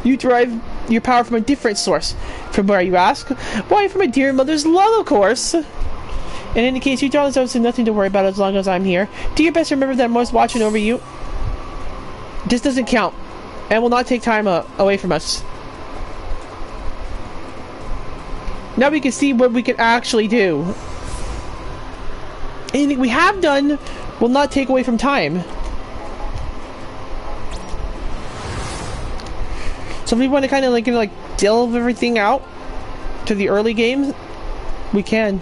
You derive your power from a different source. From where, you ask? Why, from my dear mother's love, of course! In any case, you darlings have nothing to worry about as long as I'm here. Do your best to remember that I'm always watching over you. This doesn't count, and will not take time away from us. Now we can see what we can actually do. Anything we have done will not take away from time. So if we want to kind of like delve everything out to the early games, we can.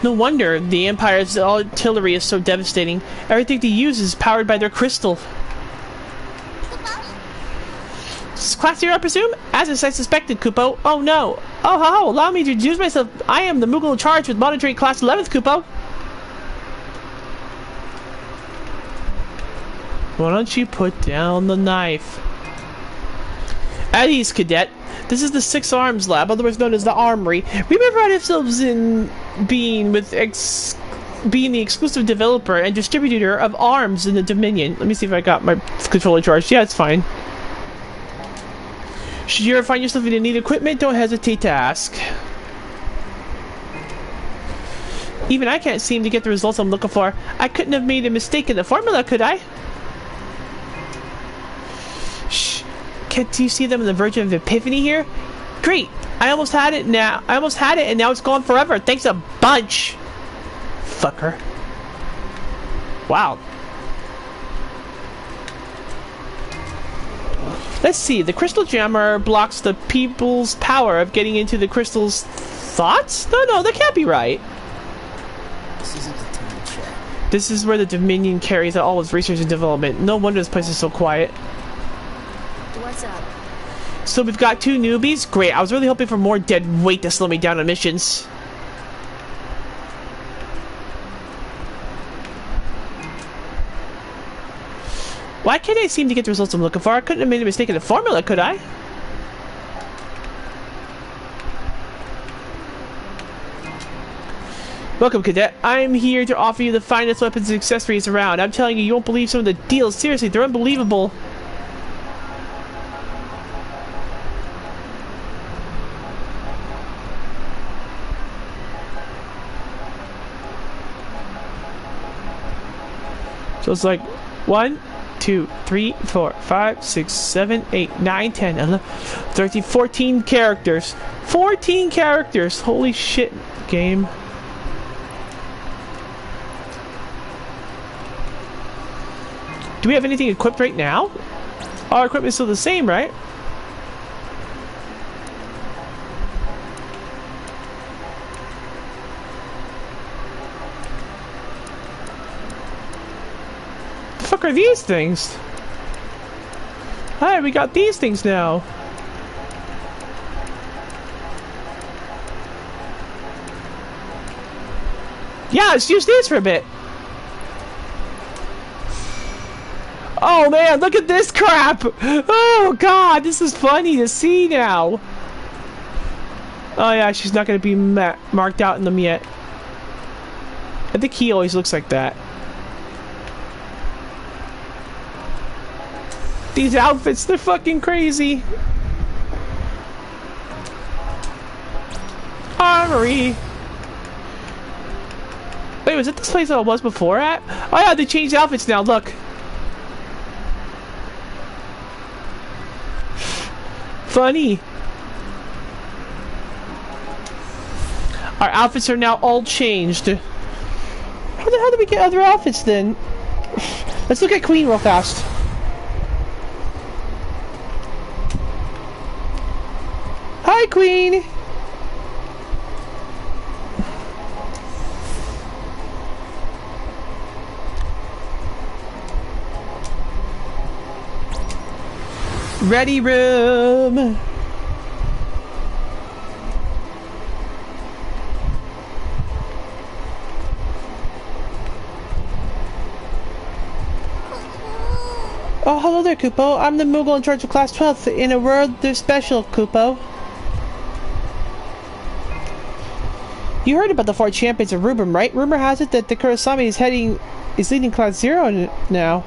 No wonder the Empire's artillery is so devastating. Everything they use is powered by their crystal. Class here, I presume? As I suspected, Kupo. Oh no. Oh, allow me to introduce myself. I am the Moogle in charge with monitoring Class 11th, Kupo. Why don't you put down the knife? At ease, cadet. This is the Six Arms Lab, otherwise known as the Armory. We may pride ourselves in being the exclusive developer and distributor of arms in the Dominion. Let me see if I got my controller charged. Yeah, it's fine. Should you ever find yourself in need of equipment, don't hesitate to ask. Even I can't seem to get the results I'm looking for. I couldn't have made a mistake in the formula, could I? Shh. Can't you see them on the verge of epiphany here? Great! I almost had it, and now it's gone forever. Thanks a bunch! Fucker. Wow. Let's see. The Crystal Jammer blocks the people's power of getting into the crystal's thoughts? No, that can't be right. This isn't the time to chat. This is where the Dominion carries out all its research and development. No wonder this place is so quiet. What's up? So we've got 2 newbies? Great, I was really hoping for more dead weight to slow me down on missions. Why can't I seem to get the results I'm looking for? I couldn't have made a mistake in the formula, could I? Welcome, Cadet. I'm here to offer you the finest weapons and accessories around. I'm telling you, you won't believe some of the deals. Seriously, they're unbelievable. So it's like 1, 2, 3, 4, 5, 6, 7, 8, 9, 10, 11, 13, 14 characters. 14 characters! Holy shit, game. Do we have anything equipped right now? Our equipment is still the same, right? What the fuck are these things? Hi, we got these things now. Yeah, let's use these for a bit. Oh man, look at this crap! Oh god, this is funny to see now. Oh yeah, she's not gonna be marked out in them yet. I think he always looks like that. These outfits, they're fucking crazy. Armory. Wait, was it this place I was before at? Oh yeah, they changed outfits now, look. Funny. Our outfits are now all changed. How the hell did we get other outfits then? Let's look at Queen real fast. Hi, Queen! Ready room! Oh, hello there, Kupo. I'm the Moogle in charge of Class 12th. In a word, they're special, Kupo. You heard about the 4 champions of Rubrum, right? Rumor has it that the Kurosami is leading Class 0 now.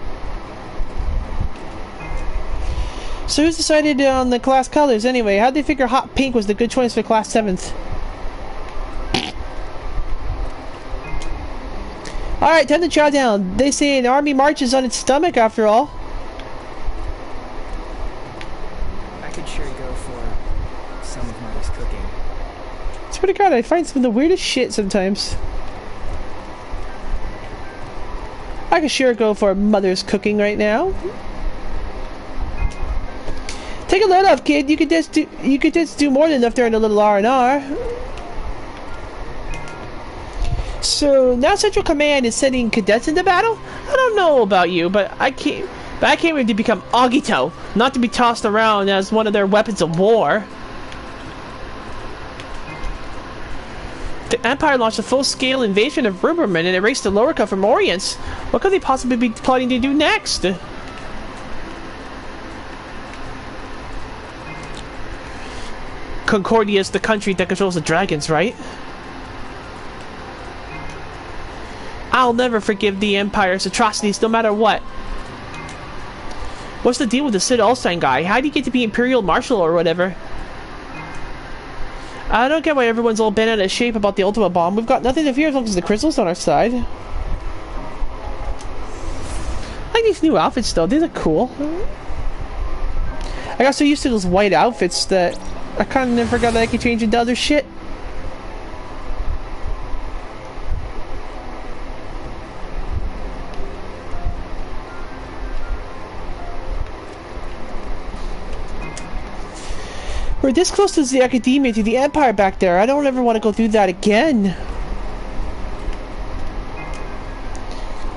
So who's decided on the class colors anyway? How'd they figure hot pink was the good choice for Class 7th? Alright, time to chow down. They say an army marches on its stomach after all. I could sure go for some of Mother's cooking. I swear to God, I find some of the weirdest shit sometimes. I could sure go for Mother's cooking right now. Take a load off, kid. You could just do more than enough during a little R&R. So now Central Command is sending cadets into battle? I don't know about you, but I came here to become Agito, not to be tossed around as one of their weapons of war. The Empire launched a full-scale invasion of Rubrum and erased the Lorica from Orience. What could they possibly be plotting to do next? Concordia is the country that controls the dragons, right? I'll never forgive the Empire's atrocities, no matter what. What's the deal with the Sid Alstein guy? How do you get to be Imperial Marshal or whatever? I don't get why everyone's all bent out of shape about the Ultima Bomb. We've got nothing to fear as long as the crystal's on our side. I like these new outfits though, they look cool. I got so used to those white outfits that I kind of forgot that I could change into other shit. We're this close to the Academia, to the Empire back there. I don't ever want to go through that again.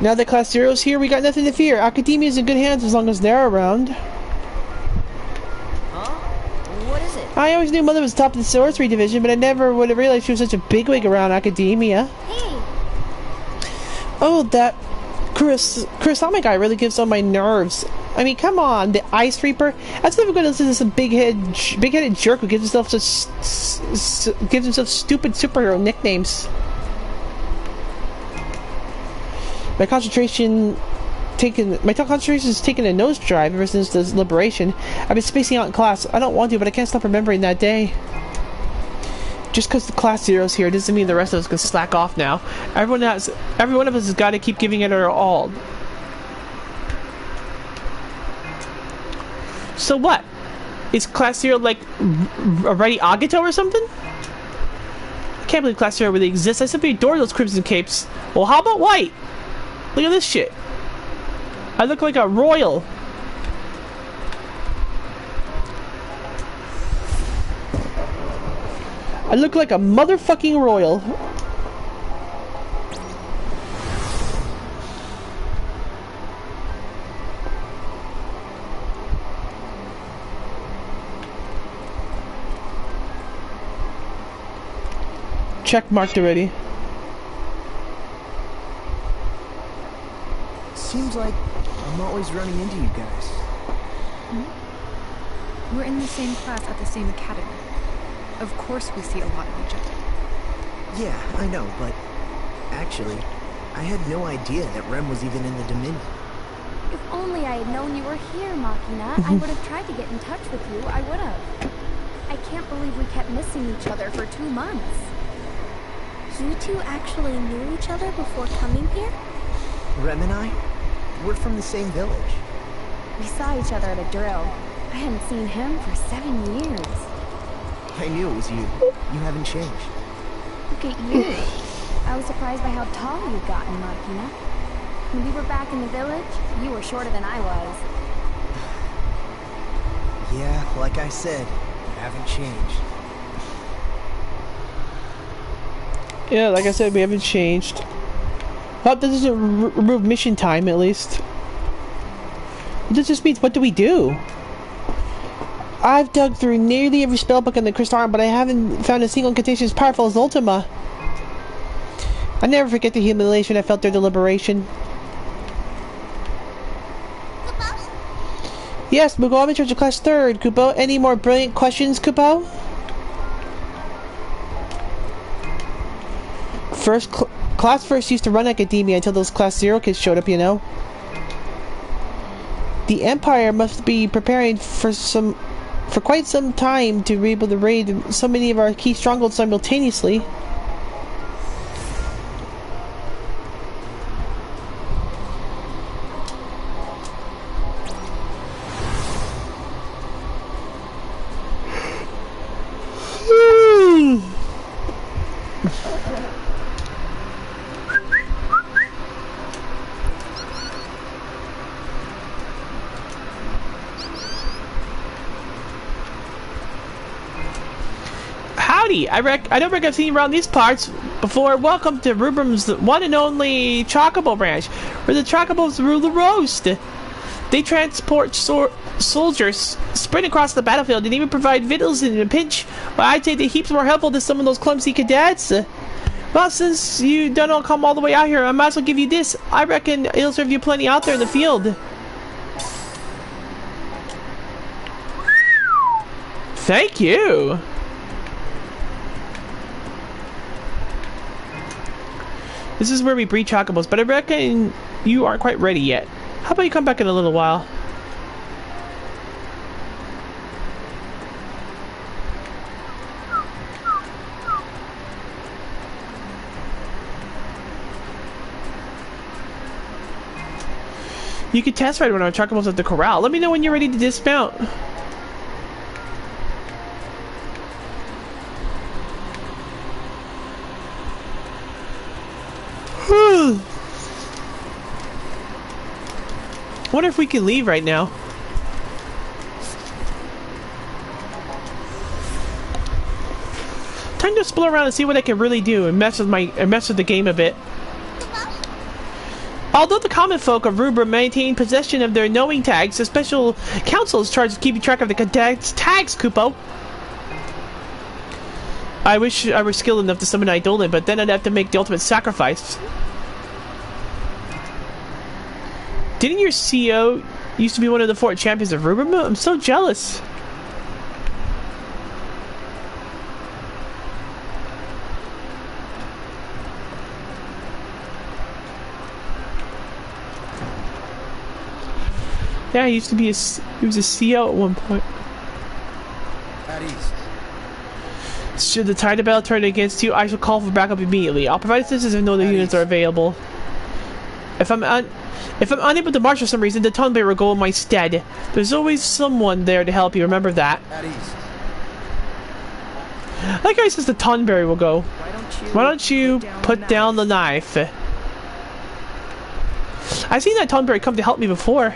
Now that Class 0's here, we got nothing to fear. Academia's in good hands as long as they're around. I always knew Mother was top of the sorcery division, but I never would have realized she was such a bigwig around Academia. Hey. Oh, that Kurosami guy really gives on my nerves. I mean, come on, the Ice Reaper. That's never going to listen to some big-headed jerk who gives himself stupid superhero nicknames. My concentration is taking a nosedive ever since this liberation. I've been spacing out in class. I don't want to, but I can't stop remembering that day. Just because the Class 0's here doesn't mean the rest of us can slack off now. Every one of us has got to keep giving it our all. So what? Is Class 0 like already Agito or something? I can't believe Class 0 really exists. I simply adore those crimson capes. Well, how about white? Look at this shit. I look like a royal. I look like a motherfucking royal. Check marked already. Seems like I'm always running into you guys. Hmm? We're in the same class at the same academy. Of course we see a lot of each other. Yeah, I know, but actually, I had no idea that Rem was even in the Dominion. If only I had known you were here, Machina, I would have tried to get in touch with you. I would have. I can't believe we kept missing each other for 2 months. You two actually knew each other before coming here? Rem and I? We're from the same village. We saw each other at a drill. I hadn't seen him for 7 years. I knew it was you. You haven't changed. Look at you. I was surprised by how tall you'd gotten, Machina. When we were back in the village, you were shorter than I was. Yeah, like I said, you haven't changed. Yeah, like I said, we haven't changed. Well, that doesn't remove mission time, at least. This just means, what do we do? I've dug through nearly every spellbook in the Crystal Arm, but I haven't found a single incantation as powerful as Ultima. I never forget the humiliation I felt during the liberation. Yes, Mugo, I'm in charge of class 3rd, Kupo. Any more brilliant questions, Kupo? Class 1st used to run academia until those class 0 kids showed up, you know. The Empire must be preparing for quite some time to be able to raid so many of our key strongholds simultaneously. I don't reckon I've seen you around these parts before. Welcome to Rubrum's one and only Chocobo branch, where the Chocobos rule the roast. They transport soldiers, sprint across the battlefield, and even provide victuals in a pinch. Well, I'd say they're heaps more helpful than some of those clumsy cadets. Well, since you don't all come all the way out here, I might as well give you this. I reckon it'll serve you plenty out there in the field. Thank you. This is where we breed Chocobos, but I reckon you aren't quite ready yet. How about you come back in a little while? You can test ride one of our Chocobos at the corral. Let me know when you're ready to dismount. I wonder if we can leave right now. Time to explore around and see what I can really do and mess with the game a bit. Although the common folk of Rubrum maintain possession of their knowing tags, the special council is charged with keeping track of the cadets' tags, Kupo. I wish I were skilled enough to summon Eidolon, but then I'd have to make the ultimate sacrifice. Didn't your CEO used to be one of the 4 champions of Rubrum? I'm so jealous. Yeah, he used to be he was a CEO at one point. At ease. Should the tide of battle turn against you, I shall call for backup immediately. I'll provide assistance if no other units are available. If I'm unable to march for some reason, the Tonberry will go in my stead. There's always someone there to help you, remember that. At ease. That guy says the Tonberry will go. Why don't you put down the knife? I've seen that Tonberry come to help me before.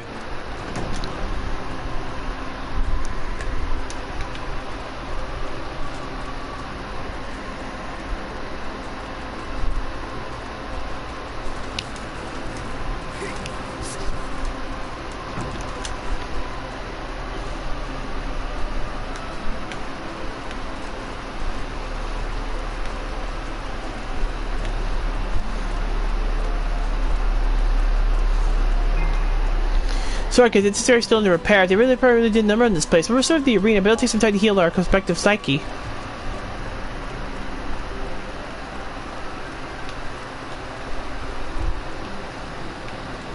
Sorry, because it's still under repair. They really didn't run this place. We'll reserve the arena, but it'll take some time to heal our respective psyche.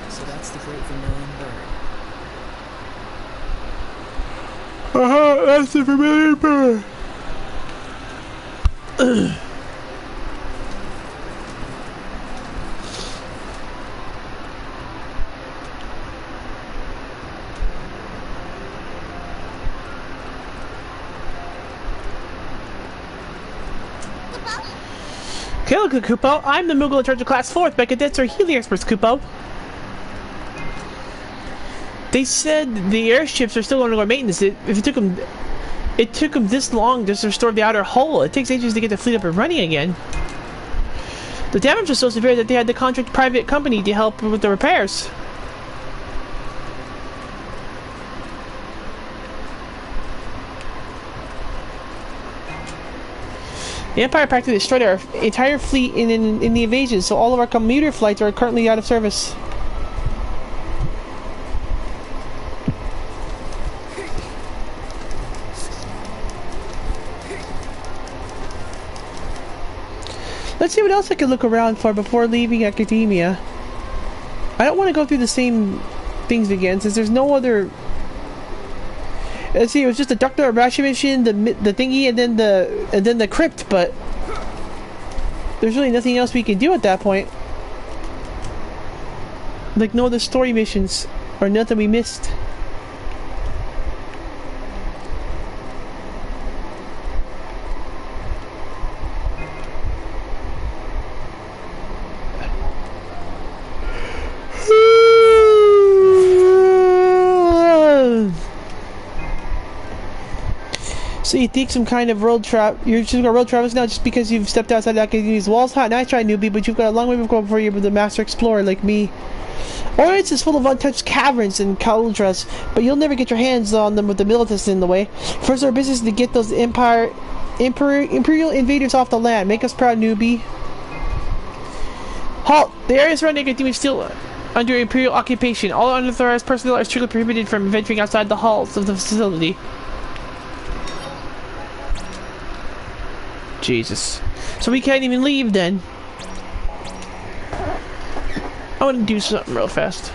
So that's the Great Vermilion Bird. That's the Vermilion Bird. Hello, Kupo. I'm the Moogle in charge of Class 4th, but cadets are healing experts, Kupo. They said the airships are still undergoing maintenance. It took them this long just to restore the outer hull. It takes ages to get the fleet up and running again. The damage was so severe that they had to contract a private company to help with the repairs. The Empire practically destroyed our entire fleet in the invasion, so all of our commuter flights are currently out of service. Let's see what else I can look around for before leaving academia. I don't want to go through the same things again, since there's no other... Let's see, it was just the Dr. Arashi mission, the thingy, and then the crypt, but there's really nothing else we can do at that point. Like no other story missions, or nothing we missed. So you think some kind of road trap? You're just gonna road travels now just because you've stepped outside the academy's walls? Hot, nice try, newbie, but you've got a long way to go before you're the master explorer like me. Oryx is full of untouched caverns and cauldrons, but you'll never get your hands on them with the militants in the way. First, our business is to get those imperial invaders off the land. Make us proud, newbie. Halt! The area surrounding the academy is still under imperial occupation. All unauthorized personnel are strictly prohibited from venturing outside the halls of the facility. Jesus. So we can't even leave then. I want to do something real fast.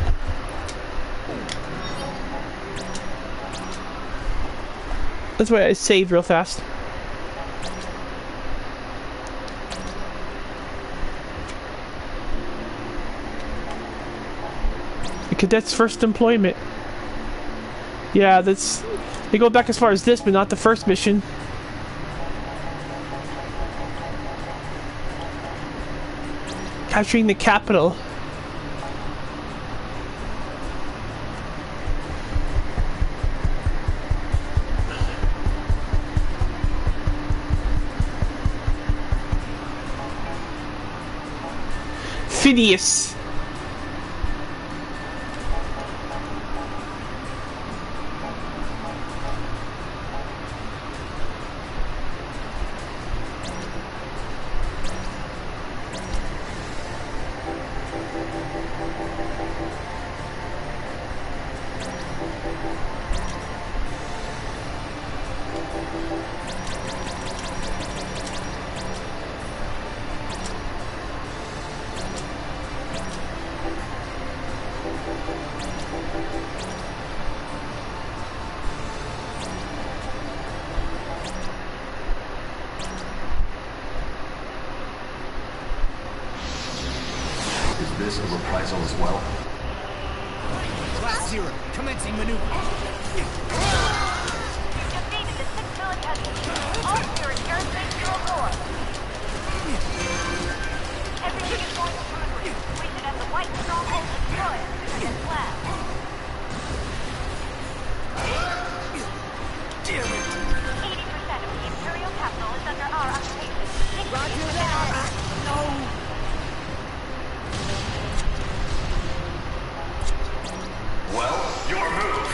That's why I saved real fast. The cadet's first employment. Yeah, that's... They go back as far as this, but not the first mission. Capturing the capital. Phineas. Is this a reprisal as well? Class 0, commencing maneuver. Defeated the 6th military. All spirits airspace to a core. Everything is going smoothly. We should have the White Stronghold destroyed as planned. Damn it! 80% of the Imperial capital is under our occupation. Roger that! No! Well, your move.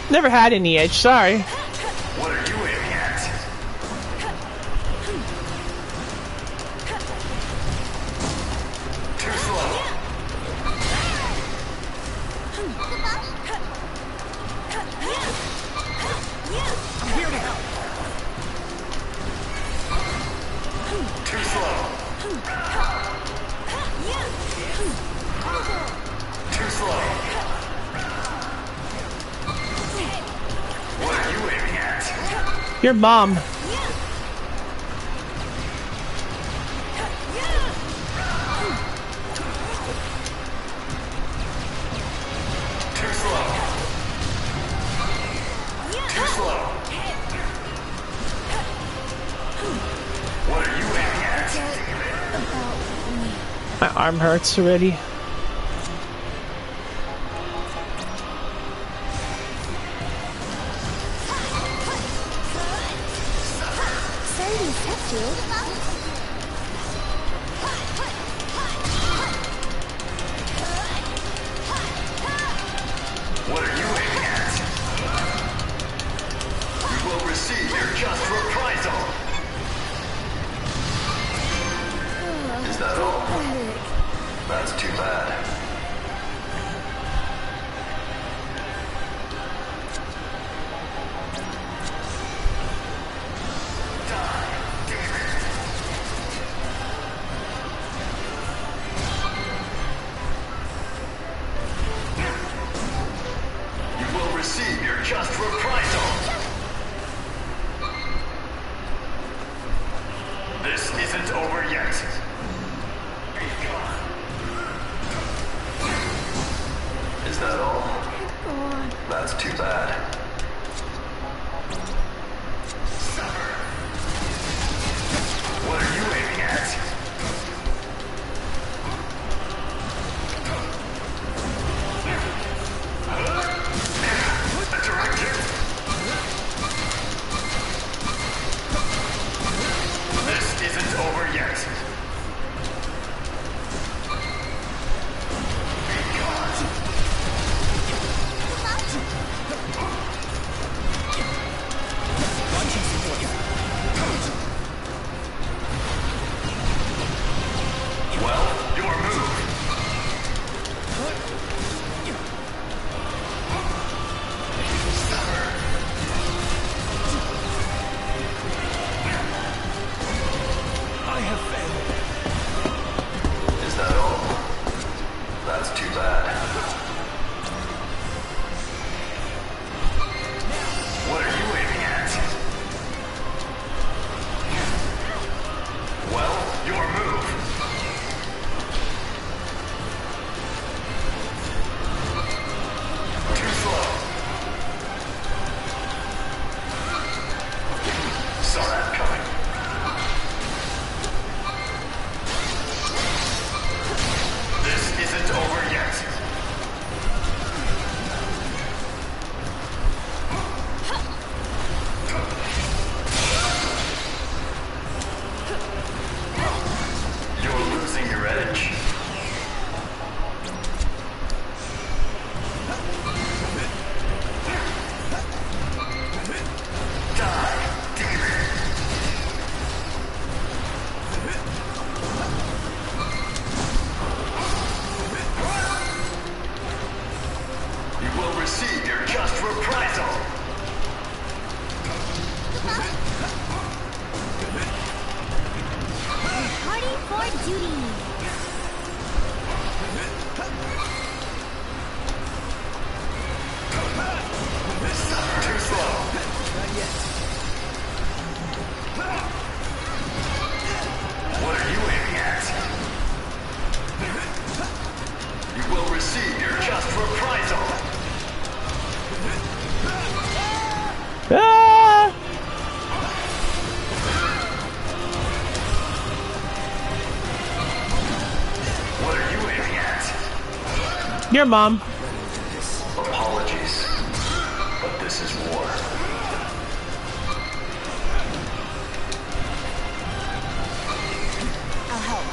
Never had any edge, sorry. What are you aiming at? Too slow. I'm here to help. Too slow. Too slow. What are you aiming at? Your mom. Too slow. Too slow. What are you aiming at? My arm hurts already. What are you aiming at? You will receive your just reprisal. Is that all? That's too bad. You will receive your just reprisal. This isn't over yet. Is that all? That's too bad. What are you aiming at? The directive. This isn't over yet. Well, your move. I have failed. Is that all? That's too bad. What are you aiming at? Well, your move. Too slow. Saw that coming. This isn't over yet. You're losing your edge. Die, demon. You will receive your just reprisal. Party for duty. Too slow. Not yet. What are you aiming at? You will receive your just reprisal. Ah! What are you aiming at? Your mom. Apologies, but this is war. I'll help.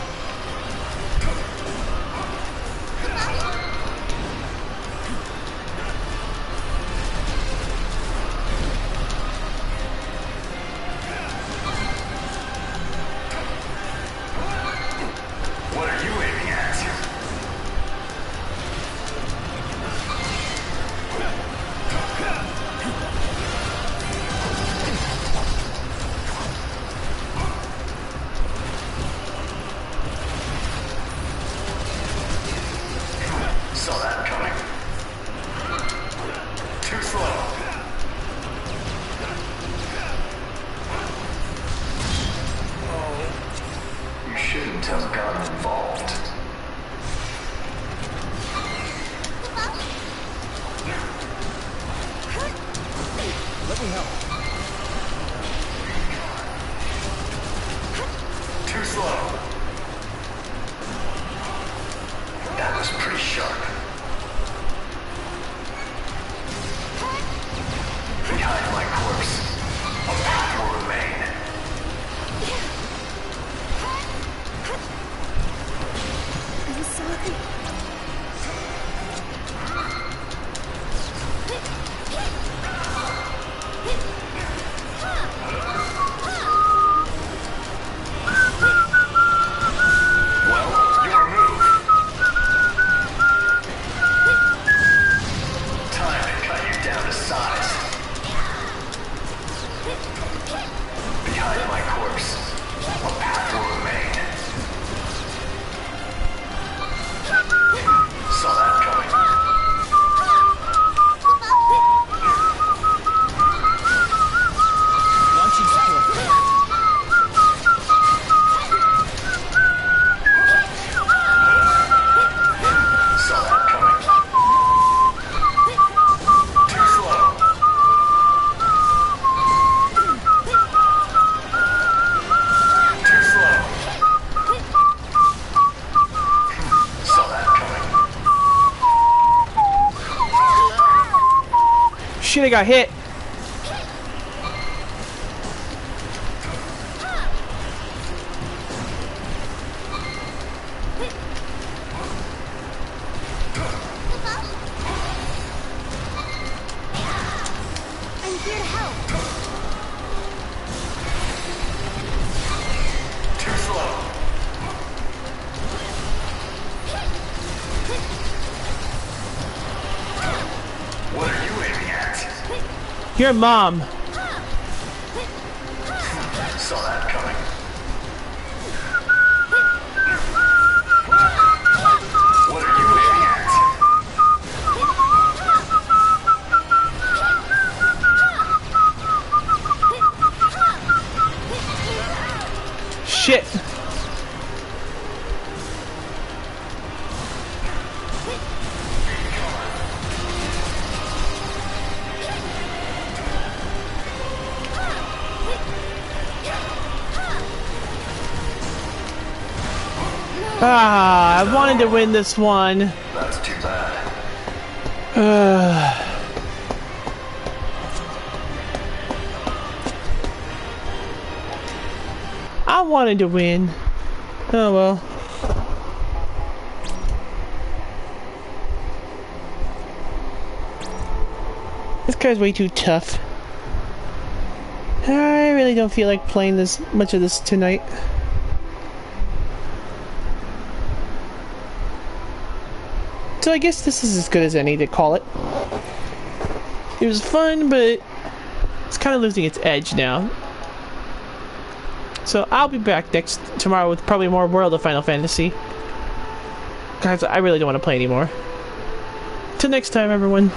shit, I got hit. I'm here to help. Too slow. What are you aiming at? Your mom. Saw that coming. What are you aiming at? Shit. Ah, I wanted to win this one. That's too bad. I wanted to win. Oh well. This guy's way too tough. I really don't feel like playing this much of this tonight. So I guess this is as good as any to call it. It was fun, but it's kind of losing its edge now. So I'll be back tomorrow with probably more World of Final Fantasy. Guys, I really don't want to play anymore. Till next time, everyone.